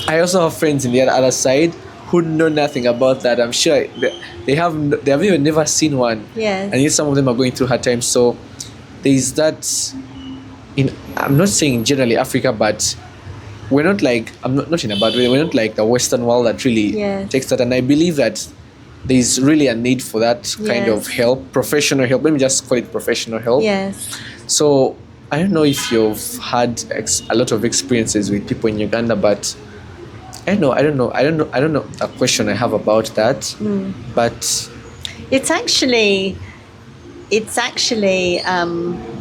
I also have friends in the other side who know nothing about that. I'm sure they have even never seen one. And yet some of them are going through hard times. So there is that. I'm not saying generally Africa, but we're not like, I'm not in a bad way, we're not like the Western world that really takes that. And I believe that there's really a need for that kind of help, professional help. Let me just call it professional help. So I don't know if you've had a lot of experiences with people in Uganda, but I don't know a question I have about that. But it's actually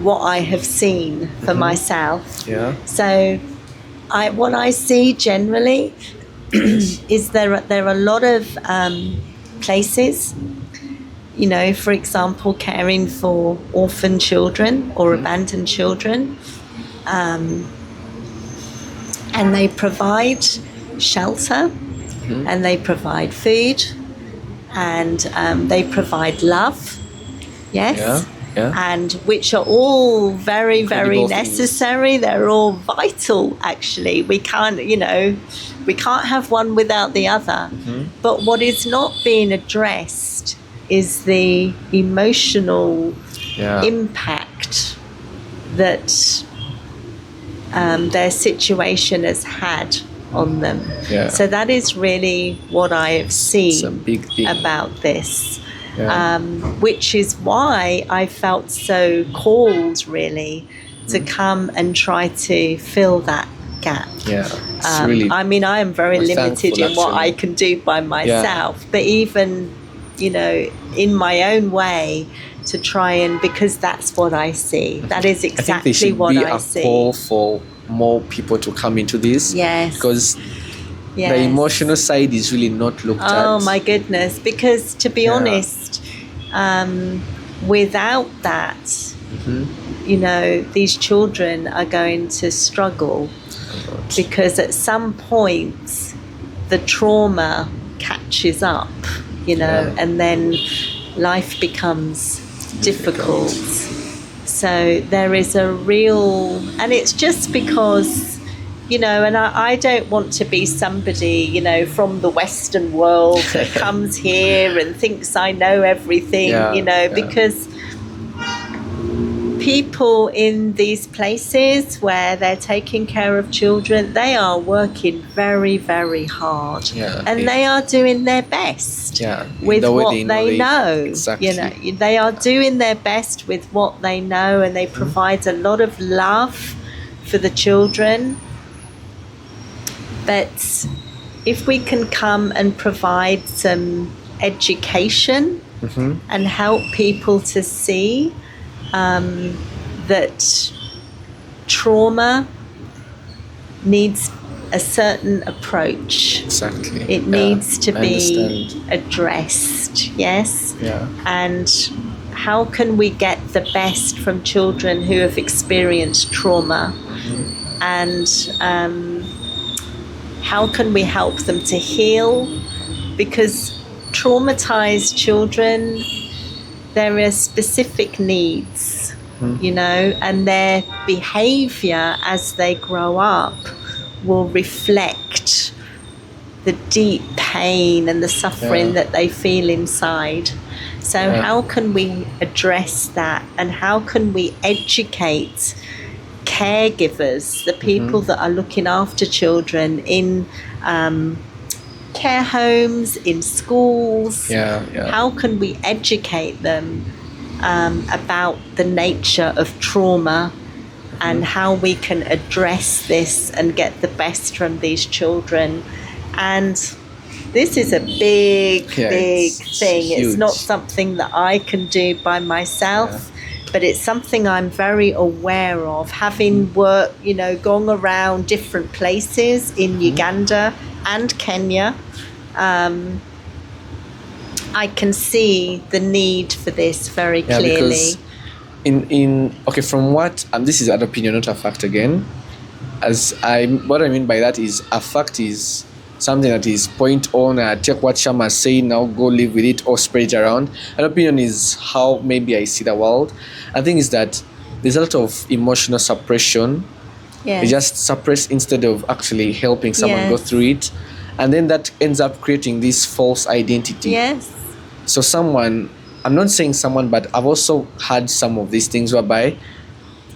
what I have seen for myself. So what I see generally is there are a lot of places, for example, caring for orphan children or abandoned children, and they provide shelter, and they provide food, and they provide love, and which are all very, very necessary. Things. They're all vital, actually. We can't have one without the other. But what is not being addressed is the emotional impact that their situation has had on them. So that is really what I have seen about this. Which is why I felt so called, really, to come and try to fill that gap. Yeah, really, I mean, I am very limited in what I can do by myself, but even, you know, in my own way, to try and, because that's what I see. That is exactly what I see. I think there should be a call for more people to come into this. Yes. Because the emotional side is really not looked at. Oh my goodness! Because to be honest, without that, you know, these children are going to struggle, because at some point the trauma catches up, you know, and then life becomes difficult. So there is a real, and it's just because, you know, and I don't want to be somebody, you know, from the Western world that comes here and thinks I know everything, you know, because people in these places where they're taking care of children, they are working very, very hard, and they are doing their best with what they know. Exactly. You know, they are doing their best with what they know, and they provide a lot of love for the children. But if we can come and provide some education and help people to see that trauma needs a certain approach. Exactly. It needs to be addressed, yes? Yeah. And how can we get the best from children who have experienced trauma? And how can we help them to heal? Because traumatized children, there are specific needs, you know, and their behavior as they grow up will reflect the deep pain and the suffering that they feel inside. So how can we address that, and how can we educate caregivers, the people that are looking after children in care homes, in schools? How can we educate them about the nature of trauma and how we can address this and get the best from these children? And this is a big thing. It's not something that I can do by myself, but it's something I'm very aware of, having worked, you know, gone around different places in Uganda and Kenya. I can see the need for this very clearly. Because from what, this is an opinion, not a fact again. What I mean by that is, a fact is something that is point on, take what Shama is saying, now go live with it or spread it around. An opinion is how maybe I see the world. I think is that there's a lot of emotional suppression. They just suppress instead of actually helping someone go through it. And then that ends up creating this false identity. So someone, I'm not saying someone, but I've also had some of these things whereby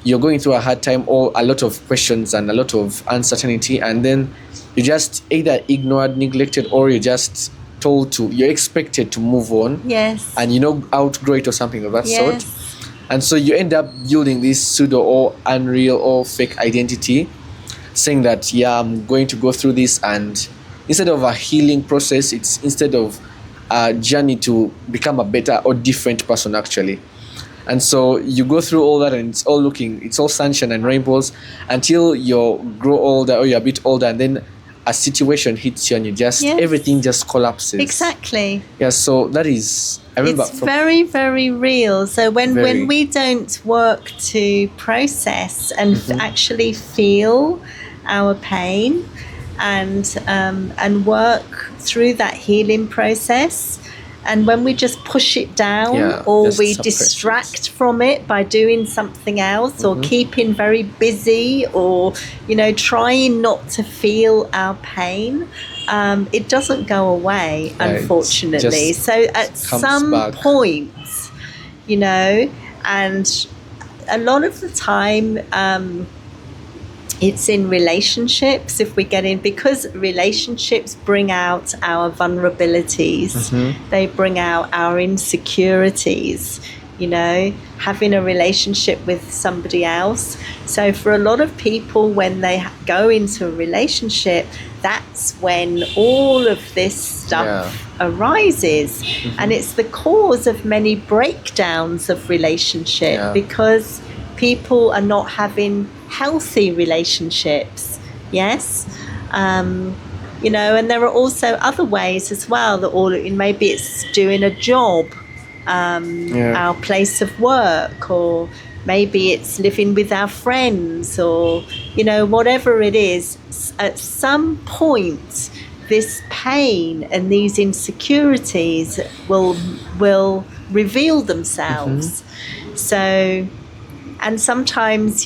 you're going through a hard time or a lot of questions and a lot of uncertainty, and then you just either ignored, neglected, or you're just you're expected to move on. And you know, outgrow it or something of that sort. And so you end up building this pseudo or unreal or fake identity, saying that, I'm going to go through this, and instead of a healing process, it's instead of a journey to become a better or different person actually. And so you go through all that, and it's all sunshine and rainbows until you grow older or you're a bit older, and then a situation hits you and you just everything just collapses. Exactly. So that is, I remember, it's very, very real. So when we don't work to process and actually feel our pain and work through that healing process, and when we just push it down or we distract from it by doing something else or keeping very busy or, you know, trying not to feel our pain, it doesn't go away, unfortunately. So at some point, you know, and a lot of the time, it's in relationships, if we get in, because relationships bring out our vulnerabilities. They bring out our insecurities. having a relationship with somebody else. So for a lot of people, when they go into a relationship, that's when all of this stuff arises. And it's the cause of many breakdowns of relationship because people are not having healthy relationships. Yes. And there are also other ways as well that maybe it's doing a job, our place of work, or maybe it's living with our friends, or whatever it is. At some point, this pain and these insecurities will reveal themselves. So. And sometimes,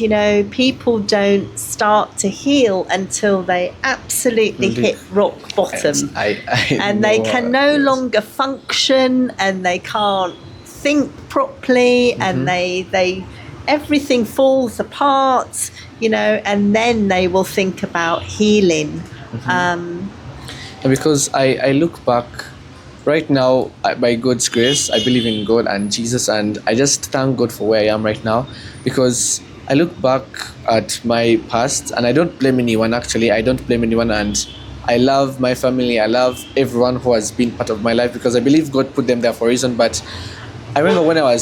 people don't start to heal until they absolutely hit rock bottom. And they can no longer function, and they can't think properly, and they everything falls apart, and then they will think about healing. Because I look back right now, by God's grace, I believe in God and Jesus, and I just thank God for where I am right now, because I look back at my past, and I don't blame anyone. Actually, I don't blame anyone, and I love my family. I love everyone who has been part of my life, because I believe God put them there for a reason. But I remember when I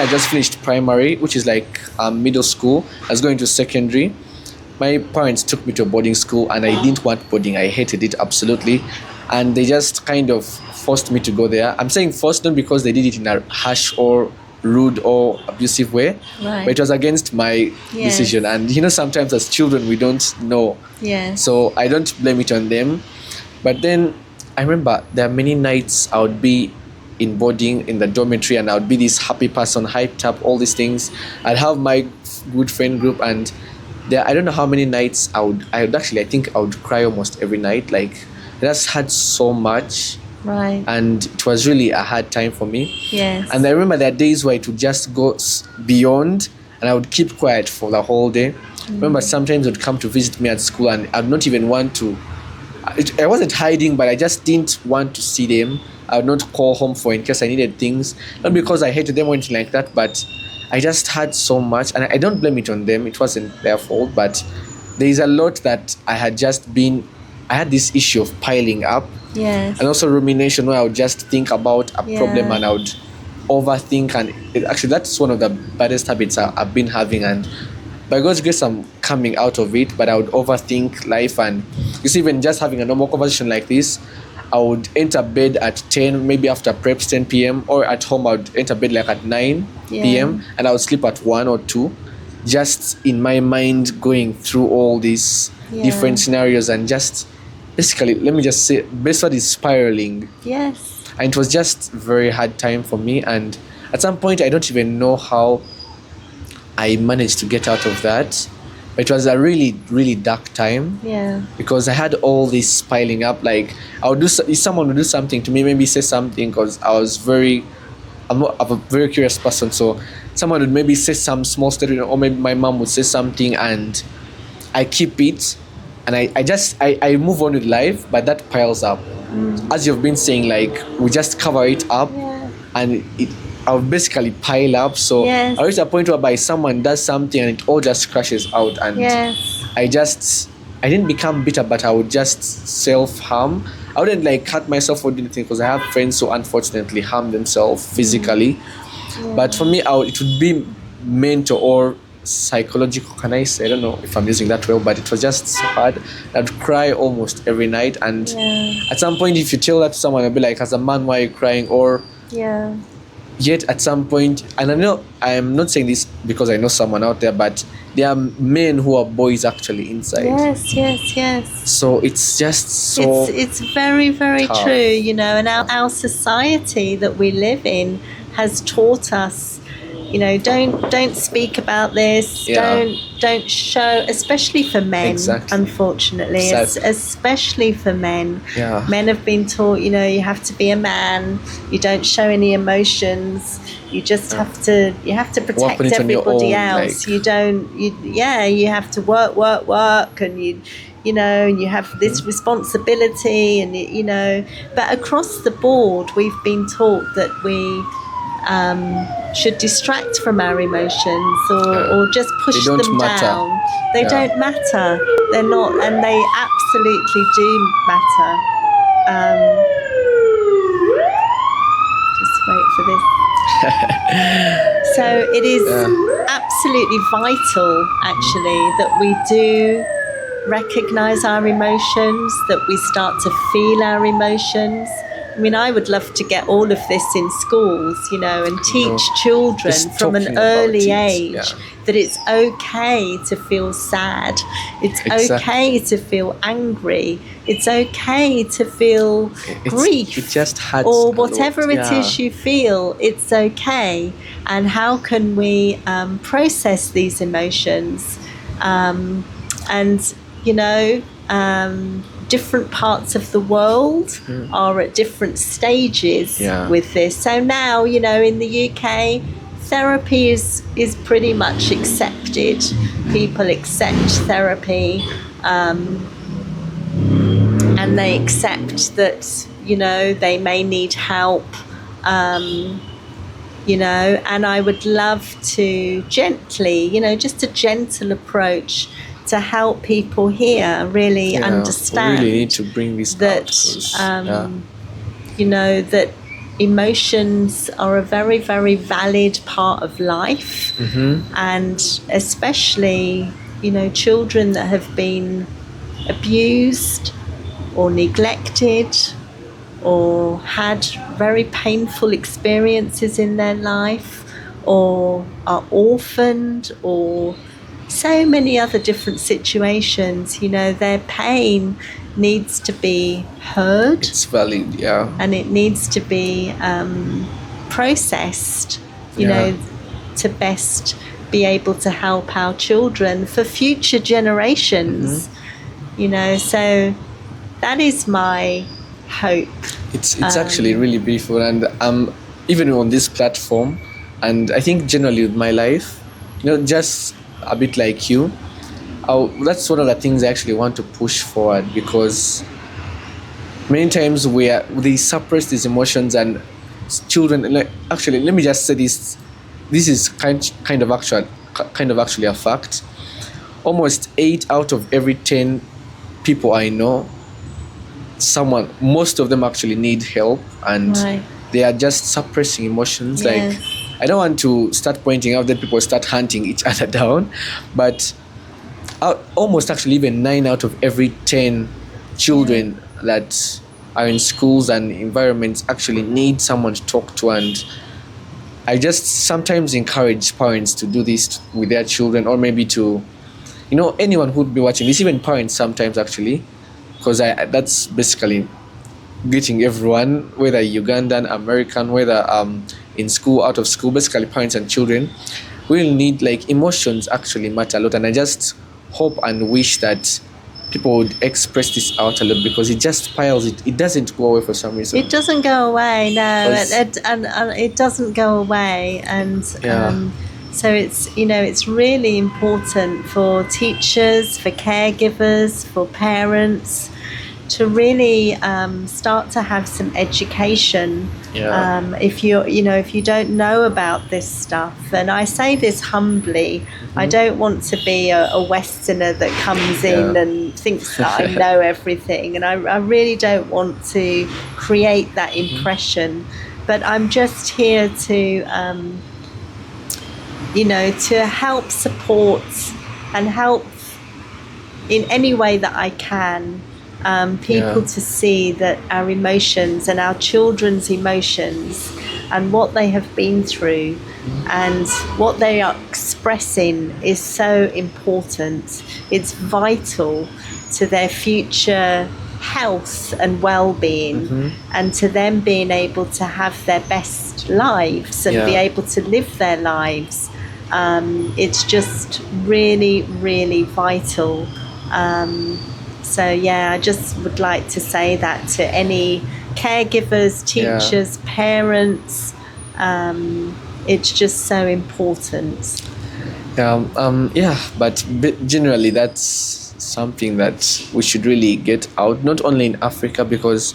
just finished primary, which is like middle school, I was going to secondary. My parents took me to a boarding school, and I didn't want boarding. I hated it absolutely. And they just kind of forced me to go there. I'm saying forced not because they did it in a harsh or rude or abusive way, but it was against my decision. And sometimes as children we don't know. So I don't blame it on them. But then I remember there are many nights I would be in boarding in the dormitory, and I would be this happy person, hyped up, all these things. I'd have my good friend group, and I don't know how many nights I would cry almost every night. Like, I just had so much. Right. And it was really a hard time for me. Yes. And I remember there are days where it would just go beyond, and I would keep quiet for the whole day. I remember sometimes they would come to visit me at school, and I'd not even want to. I wasn't hiding, but I just didn't want to see them. I would not call home in case I needed things. Not because I hated them or anything like that, but I just had so much. And I don't blame it on them. It wasn't their fault. But there is a lot that I had this issue of piling up. Yes. And also rumination, where I would just think about a problem and I would overthink. And actually, that's one of the baddest habits I've been having. And by God's grace, I'm coming out of it. But I would overthink life. And you see, even just having a normal conversation like this, I would enter bed at 10, maybe after preps 10 p.m. Or at home, I would enter bed like at 9 p.m. And I would sleep at 1 or 2. Just in my mind, going through all these different scenarios, and just basically, let me just say, best word is spiraling. Yes. And it was just a very hard time for me. And at some point, I don't even know how I managed to get out of that. But it was a really, really dark time. Yeah. Because I had all this piling up. Like, if someone would do something to me, maybe say something, because I'm a very curious person. So someone would maybe say some small story, or maybe my mom would say something, and I keep it. And I move on with life, but that piles up. As you've been saying, like, we just cover it up, and I'll basically pile up. So I reach a point whereby someone does something and it all just crashes out. And I didn't become bitter, but I would just self-harm. I wouldn't like hurt myself or do anything, because I have friends who unfortunately harm themselves physically. But for me, it would be mental or psychological, can I say? I don't know if I'm using that well, but it was just so hard. I'd cry almost every night, and at some point, if you tell that to someone, I'll be like, as a man, why are you crying? Or yet at some point, and I know I'm not saying this because I know someone out there, but there are men who are boys actually inside. Yes. So it's just so it's very, very tough. true, and our society that we live in has taught us, don't speak about this. Don't show, especially for men. Exactly. Unfortunately, especially for men. Men have been taught, you have to be a man. You don't show any emotions. You just have to protect everybody else. Like, you have to work, and you have this responsibility, and but across the board, we've been taught that we should distract from our emotions or just push them down. They don't matter. They're not, and they absolutely do matter. Just wait for this. So it is absolutely vital, actually, that we do recognize our emotions, that we start to feel our emotions. I mean, I would love to get all of this in schools, and teach children from an early age that it's okay to feel sad. It's okay to feel angry. It's okay to feel grief. It just hurts or whatever it is you feel, it's okay. And how can we process these emotions? Different parts of the world are at different stages with this. So now, in the UK, therapy is pretty much accepted. People accept therapy, and they accept that, they may need help, and I would love to gently, just a gentle approach to help people here really understand. We really need to bring this that, that emotions are a very, very valid part of life, and especially, children that have been abused or neglected or had very painful experiences in their life, or are orphaned, or so many other different situations. Their pain needs to be heard. It's valid, and it needs to be processed, to best be able to help our children for future generations. So that is my hope. It's actually really beautiful, and even on this platform, and I think generally with my life, just a bit like you, that's one of the things I actually want to push forward, because many times they suppress these emotions, and children, actually, let me just say this is kind of actually a fact. Almost 8 out of every 10 people I know, most of them actually need help, and they are just suppressing emotions. Yes. I don't want to start pointing out that people start hunting each other down, but almost actually even 9 out of every 10 children that are in schools and environments actually need someone to talk to. And I just sometimes encourage parents to do this with their children, or maybe to, anyone who would be watching this, even parents sometimes actually, because that's basically getting everyone, whether Ugandan, American, whether in school, out of school, basically parents and children will need, emotions actually matter a lot. And I just hope and wish that people would express this out a lot, because it just piles, it doesn't go away for some reason. It doesn't go away, no, it doesn't go away. And so it's, it's really important for teachers, for caregivers, for parents to really start to have some education. If you don't know about this stuff, and I say this humbly, I don't want to be a Westerner that comes in and thinks that I know everything, and I really don't want to create that impression. But I'm just here to to help support and help in any way that I can, people to see that our emotions and our children's emotions and what they have been through and what they are expressing is so important. It's vital to their future health and well-being, and to them being able to have their best lives and be able to live their lives. It's just really, really vital. So I just would like to say that to any caregivers, teachers, parents. It's just so important. But generally that's something that we should really get out, not only in Africa, because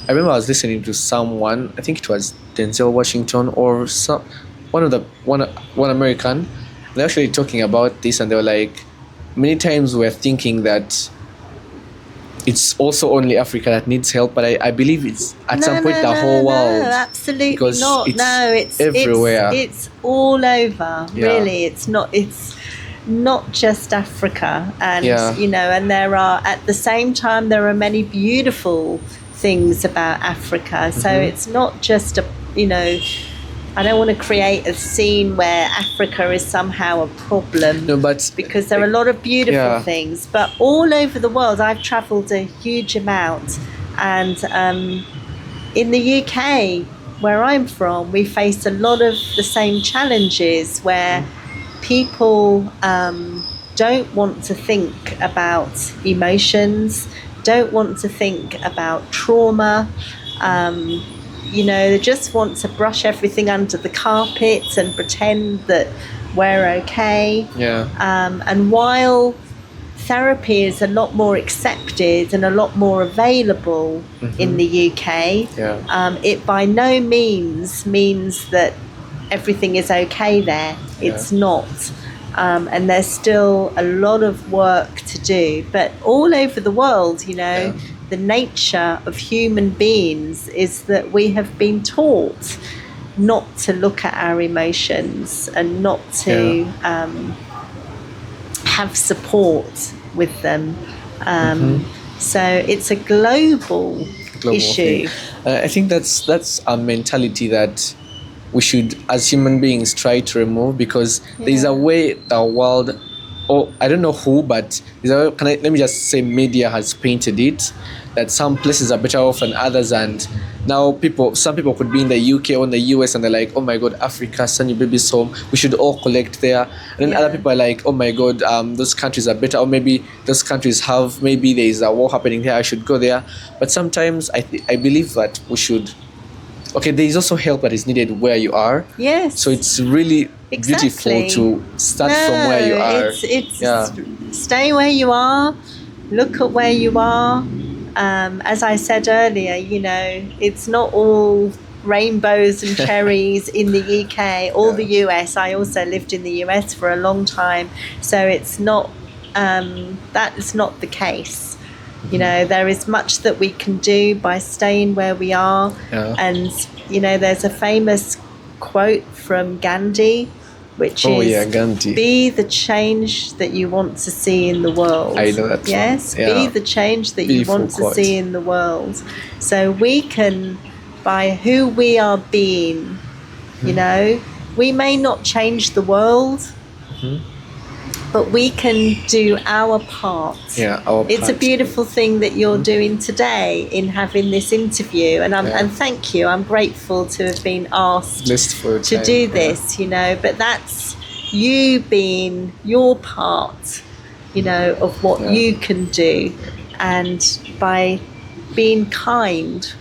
I remember I was listening to someone, I think it was Denzel Washington or one American. They're actually talking about this, and they were like, many times we're thinking that it's also only Africa that needs help, but I believe it's at some point the whole world. No, absolutely because not. It's everywhere. It's all over. Yeah. Really, it's not just Africa, and Yeah. and there are, at the same time, there are many beautiful things about Africa. So it's not just I don't want to create a scene where Africa is somehow a problem. No, but because there are a lot of beautiful Yeah. things, but all over the world, I've travelled a huge amount, and in the UK, where I'm from, we face a lot of the same challenges where people don't want to think about emotions, don't want to think about trauma. They just want to brush everything under the carpet and pretend that we're okay. Yeah. And while therapy is a lot more accepted and a lot more available in the UK, it by no means that everything is okay there. It's not. And there's still a lot of work to do. But all over the world, the nature of human beings is that we have been taught not to look at our emotions and not to have support with them. So it's a global issue. I think that's a mentality that we should, as human beings, try to remove, because there's a way the world, or I don't know who, but let me just say media has painted it that some places are better off than others, and now some people could be in the UK or in the US and they're like, oh my god, Africa, send your babies home, we should all collect there. And then other people are like, oh my god, those countries are better, or maybe those countries maybe there is a war happening here, I should go there. But sometimes I believe that we should, there is also help that is needed where you are. Yes. So it's really beautiful to start from where you are. Stay where you are, look at where you are. As I said earlier, it's not all rainbows and cherries in the UK or the US. I also lived in the US for a long time, so it's not that is not the case. There is much that we can do by staying where we are. And there's a famous quote from Gandhi, which is Gandhi. Be the change that you want to see in the world. I know that. Yes, be the change that you want to see in the world. So we can, by who we are being, we may not change the world, but we can do our part. It's a beautiful thing that you're doing today in having this interview, and thank you. I'm grateful to have been asked to do this, but that's you being your part, of what you can do, and by being kind,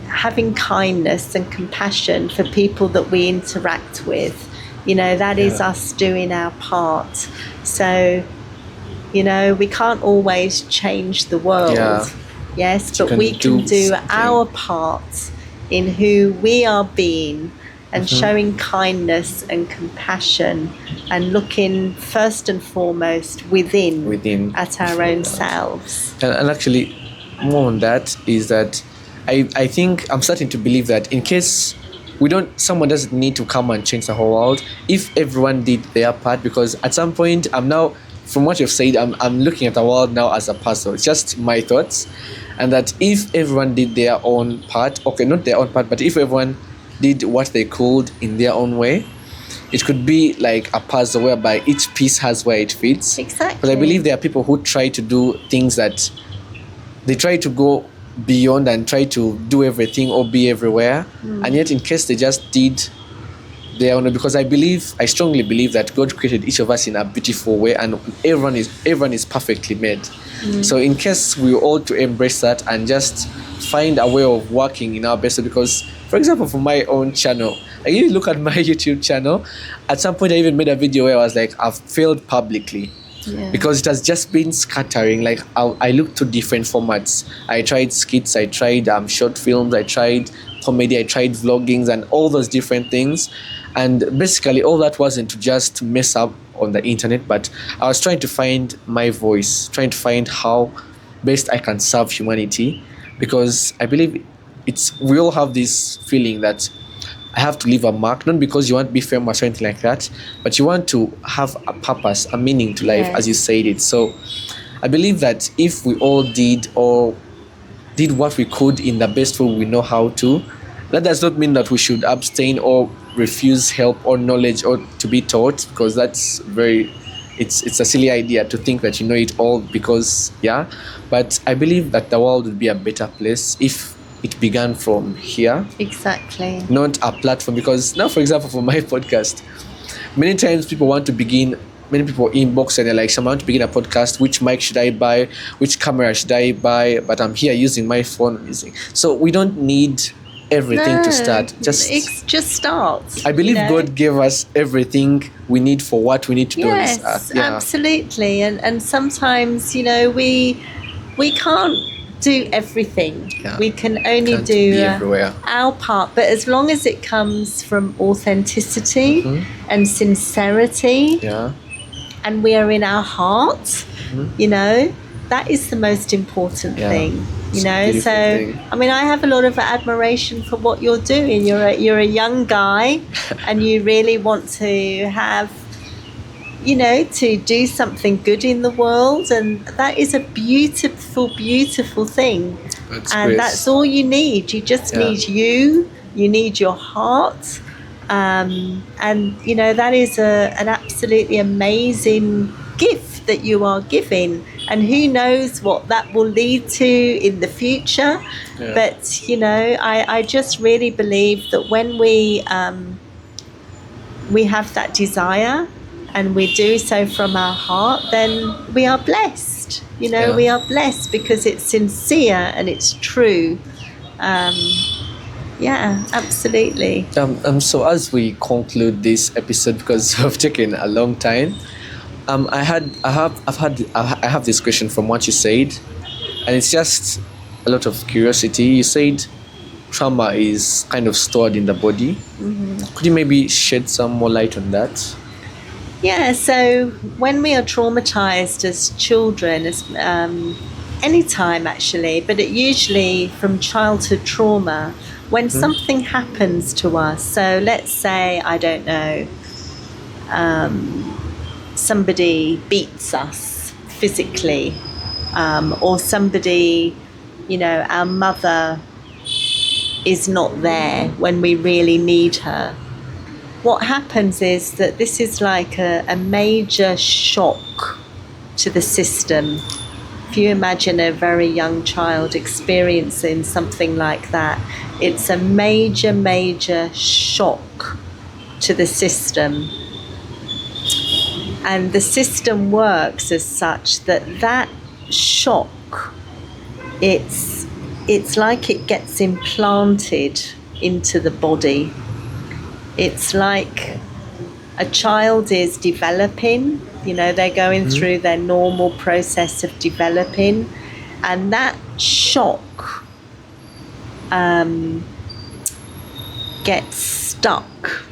having kindness and compassion for people that we interact with. That is us doing our part. So, we can't always change the world. Yes, but we can do our part in who we are being, and showing kindness and compassion, and looking first and foremost within at our own selves. And actually, more on that is that I think I'm starting to believe that in case someone doesn't need to come and change the whole world if everyone did their part, because at some point from what you've said, I'm looking at the world now as a puzzle. It's just my thoughts, and that if everyone did their own part, not their own part, but if everyone did what they could in their own way, it could be like a puzzle whereby each piece has where it fits. Exactly. But I believe there are people who try to do things that they try to go beyond and try to do everything or be everywhere, and yet in case they just did their own, because I strongly believe that God created each of us in a beautiful way, and everyone is perfectly made. So in case we all to embrace that and just find a way of working in our best, because for example, for my own channel, like if you look at my YouTube channel, at some point I even made a video where I was like, I've failed publicly. because it has just been scattering. Like I looked to different formats. I tried skits, I tried short films, I tried comedy, I tried vloggings and all those different things. And basically all that wasn't to just mess up on the internet, but I was trying to find my voice, trying to find how best I can serve humanity, because I believe we all have this feeling that I have to leave a mark, not because you want to be famous or anything like that, but you want to have a purpose, a meaning to life, as you said it. So I believe that if we all did what we could in the best way we know how to, that does not mean that we should abstain or refuse help or knowledge or to be taught, because that's it's a silly idea to think that you know it all, because but I believe that the world would be a better place if it began from here. Exactly. Not a platform, because now, for example, for my podcast, many times people inbox and they're like, I want to begin a podcast, which mic should I buy, which camera should I buy, but I'm here using my phone. So we don't need everything to start. Just start. I believe God gave us everything we need for what we need to do. Yes, absolutely. And sometimes, we can't do everything. We can only do our part, but as long as it comes from authenticity and sincerity, and we are in our heart, that is the most important thing. So I mean, I have a lot of admiration for what you're doing. You're a young guy and you really want to have, to do something good in the world, and that is a beautiful thing. That's all you need. You just need you need your heart, and that is an absolutely amazing gift that you are giving, and who knows what that will lead to in the future. But I just really believe that when we have that desire and we do so from our heart, then we are blessed. We are blessed because it's sincere and it's true. Absolutely. So as we conclude this episode, because we've taken a long time, I have this question from what you said, and it's just a lot of curiosity. You said trauma is kind of stored in the body. Could you maybe shed some more light on that? Yeah, so when we are traumatized as children, as any time actually, but it usually from childhood trauma, when something happens to us. So let's say, I don't know, somebody beats us physically, or somebody, our mother is not there when we really need her. What happens is that this is like a major shock to the system. If you imagine a very young child experiencing something like that, it's a major shock to the system. And the system works as such that shock, it's like it gets implanted into the body. It's like a child is developing, they're going through their normal process of developing, and that shock gets stuck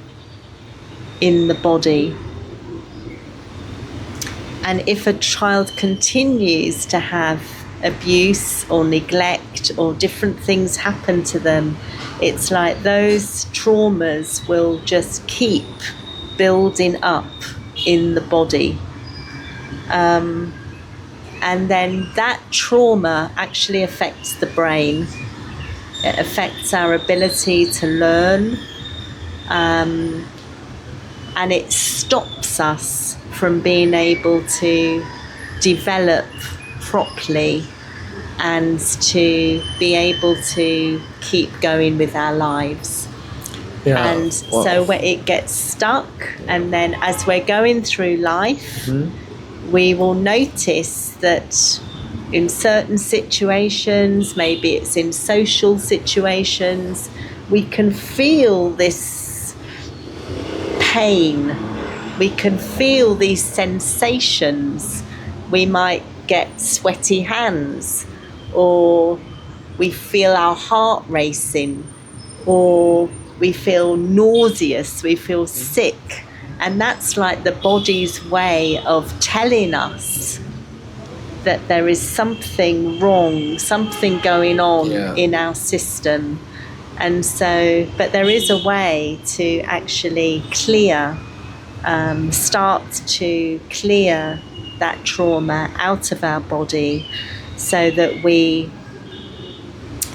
in the body. And if a child continues to have abuse or neglect or different things happen to them, it's like those traumas will just keep building up in the body. And then that trauma actually affects the brain. It affects our ability to learn, and it stops us from being able to develop properly and to be able to keep going with our lives. And so where it gets stuck, and then as we're going through life, we will notice that in certain situations, maybe it's in social situations, we can feel this pain we can feel these sensations. We might get sweaty hands, or we feel our heart racing, or we feel nauseous, we feel sick. And that's like the body's way of telling us that there is something wrong, something going on in our system. And so, but there is a way to actually start to clear that trauma out of our body, so that we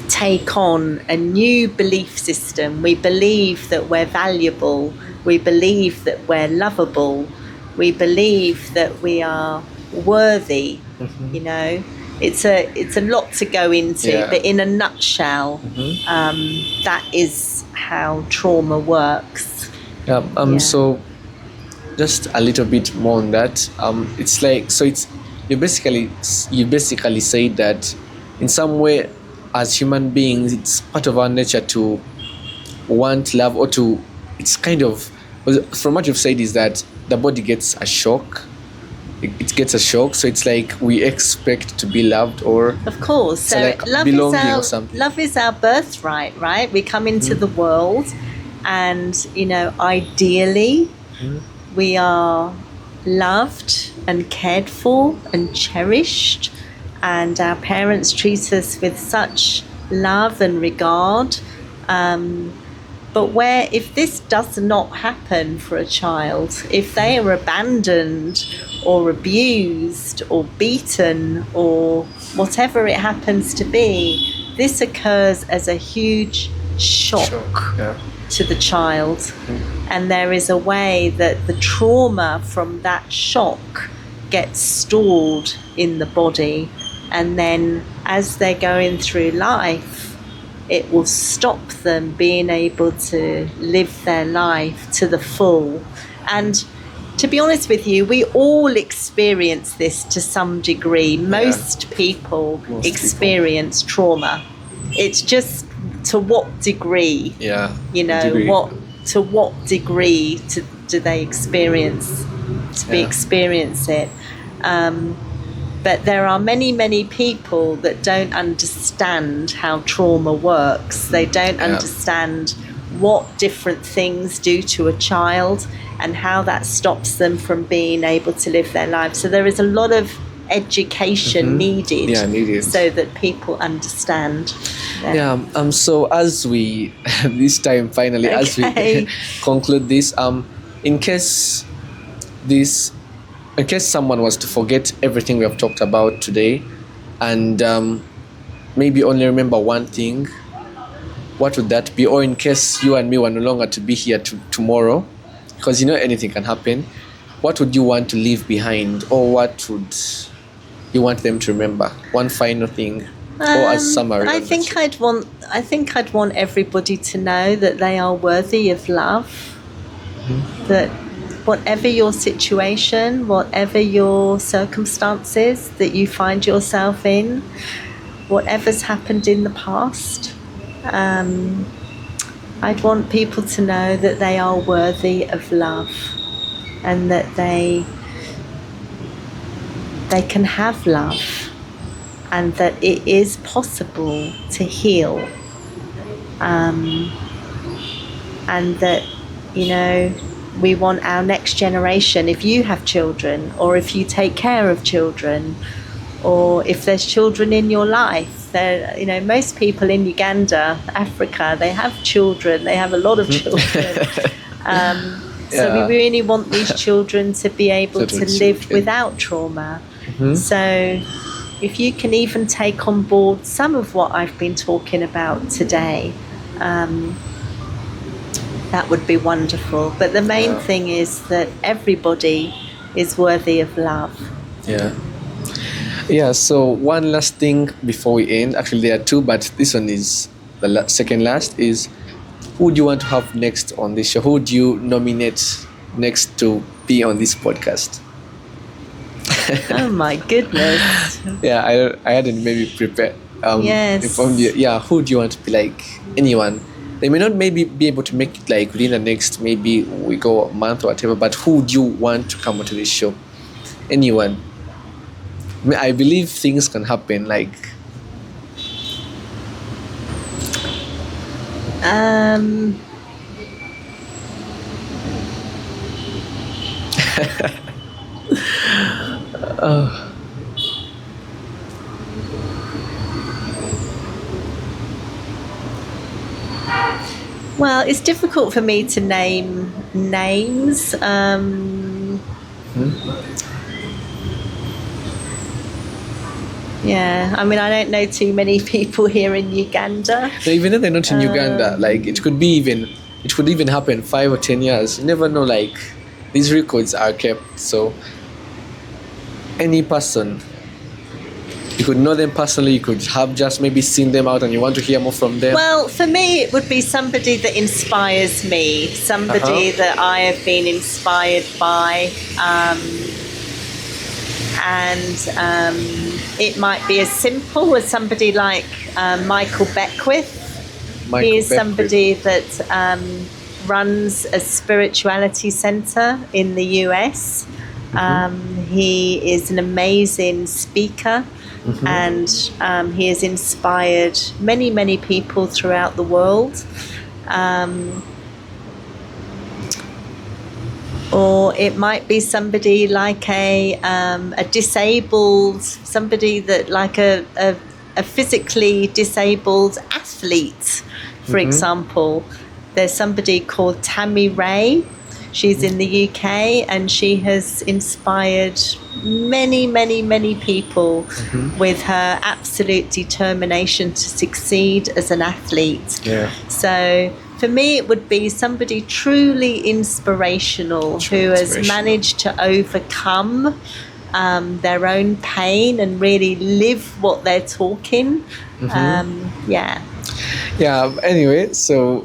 take on a new belief system. We believe that we're valuable. We believe that we're lovable. We believe that we are worthy. You know, it's a lot to go into, but in a nutshell, that is how trauma works. So just a little bit more on that. It's like, so it's you basically say that in some way, as human beings, it's part of our nature to want love, or to, it's kind of, from what you've said, is that the body gets a shock. It gets a shock, so it's like we expect to be loved, or of course, so like love is our birthright, right? We come into the world, and you know, ideally we are loved and cared for and cherished, and our parents treat us with such love and regard. But if this does not happen for a child, if they are abandoned or abused or beaten or whatever it happens to be, this occurs as a huge shock to the child. And there is a way that the trauma from that shock gets stored in the body, and then as they're going through life, it will stop them being able to live their life to the full. And to be honest with you, we all experience this to some degree. Most people experience trauma. It's just to what degree, to what degree do they experience it. But there are many, many people that don't understand how trauma works. They don't understand what different things do to a child and how that stops them from being able to live their lives. So there is a lot of education needed so that people understand. So as we this time finally, as we conclude this, in case someone was to forget everything we have talked about today, and maybe only remember one thing, what would that be? Or in case you and me were no longer to be here tomorrow, because you know anything can happen, what would you want to leave behind, or what would you want them to remember? One final thing, or as summary. I think I'd want everybody to know that they are worthy of love. That whatever your situation, whatever your circumstances that you find yourself in, whatever's happened in the past, I'd want people to know that they are worthy of love, and that they can have love, and that it is possible to heal, and that, you know, we want our next generation, if you have children, or if you take care of children, or if there's children in your life, you know, most people in Uganda, Africa, they have children, they have a lot of children. So we really want these children to be able to live without trauma. So if you can even take on board some of what I've been talking about today, that would be wonderful. But the main thing is that everybody is worthy of love. So one last thing before we end. Actually, there are two, but this one is the second last. Is who do you want to have next on this show? Who do you nominate next to be on this podcast? Oh my goodness. I hadn't maybe prepared. Yes. Who do you want to be? Like anyone They may not maybe be able to make it like within the next maybe week or month or whatever, but who would you want to come onto this show? Anyone. I believe things can happen like Well, it's difficult for me to name names. Yeah, I mean, I don't know too many people here in Uganda. No, even if they're not in Uganda, like it could even happen 5 or 10 years. You never know. Like these records are kept, so any person, you could know them personally. You could have just maybe seen them out, and you want to hear more from them. Well, for me, it would be somebody that inspires me, somebody that I have been inspired by, and it might be as simple as somebody like Michael Beckwith. He is somebody that runs a spirituality center in the US. He is an amazing speaker, and he has inspired many, many people throughout the world. Or it might be somebody like a disabled, somebody that like a physically disabled athlete, for example. There's somebody called Tammy Ray. She's in the UK, and she has inspired many, many, many people with her absolute determination to succeed as an athlete. Yeah. So for me, it would be somebody truly inspirational who has managed to overcome their own pain and really live what they're talking. Yeah. Anyway, so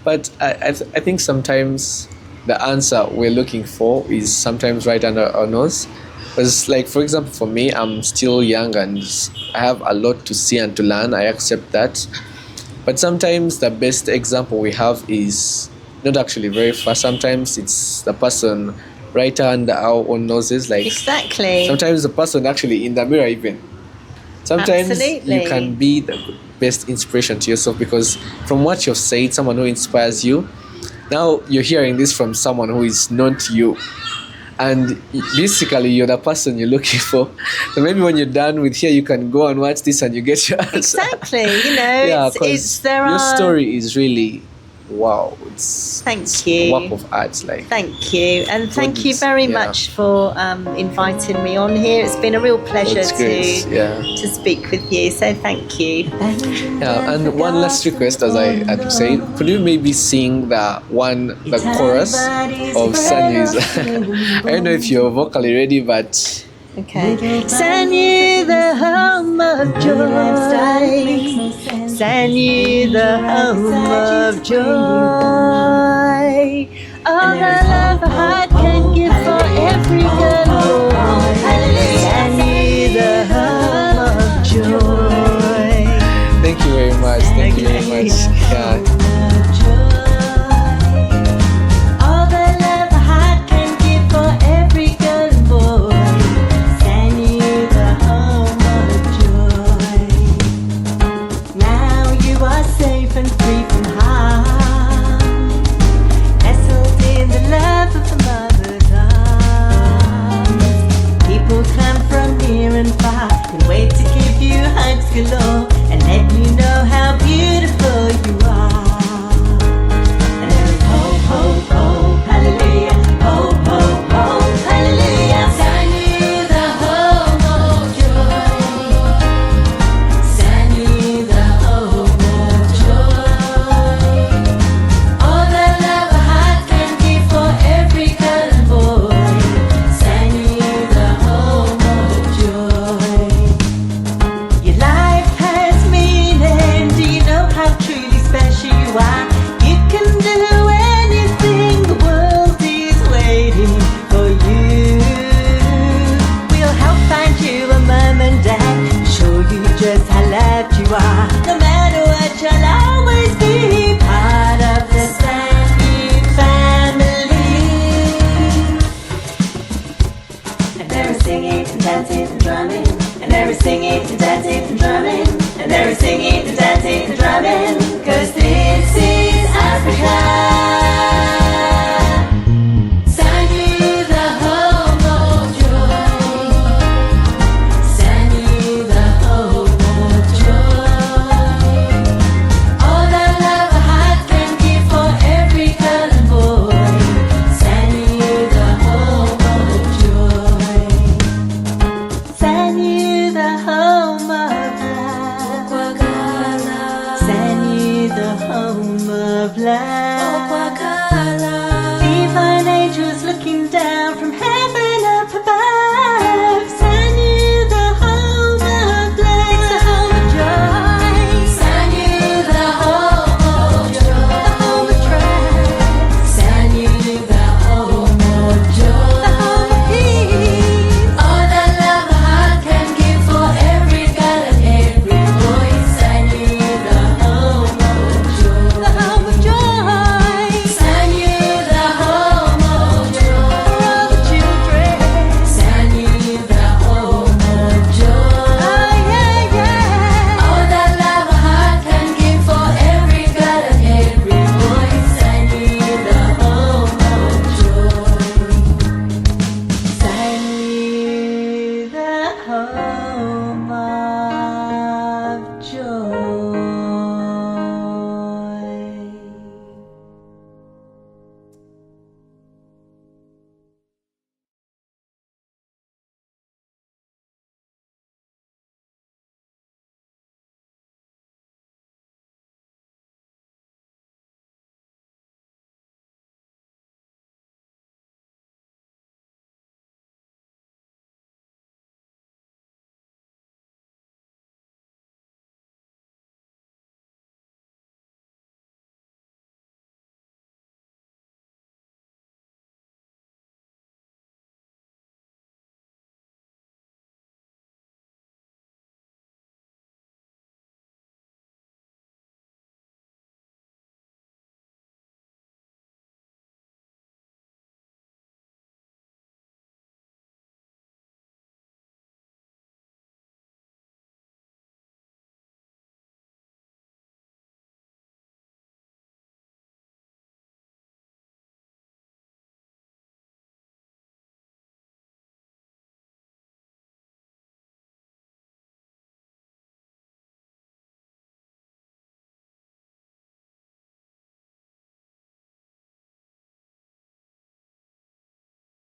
but I think sometimes the answer we're looking for is sometimes right under our nose. Because, like, for example, for me, I'm still young and I have a lot to see and to learn. I accept that. But sometimes the best example we have is not actually very far. Sometimes it's the person right under our own noses. Like, exactly. Sometimes the person actually in the mirror even. Sometimes Absolutely. You can be the best inspiration to yourself, because from what you've said, someone who inspires you, now you're hearing this from someone who is not you. And basically, you're the person you're looking for. So maybe when you're done with here, you can go and watch this and you get your answer. Exactly. You know, your story is really, wow. Thank you. Work of art. Like. Thank you. And thank you very much for inviting me on here. It's been a real pleasure to speak with you. So thank you. Yeah, and one last request, as I had to say, could you maybe sing the chorus of Sanyi's? I don't know if you're vocally ready, but... Okay. Sanyi, the home of joy. Sanyi, the home of joy. All the love a heart can give for every girl. Sanyi, the home of joy. Thank you very much. Thank you very much. Yeah. And free from harm, nestled in the love of the mother's arms. People come from near and far and wait to give you hugs galore and let you know how beautiful you are. Divine angels looking down.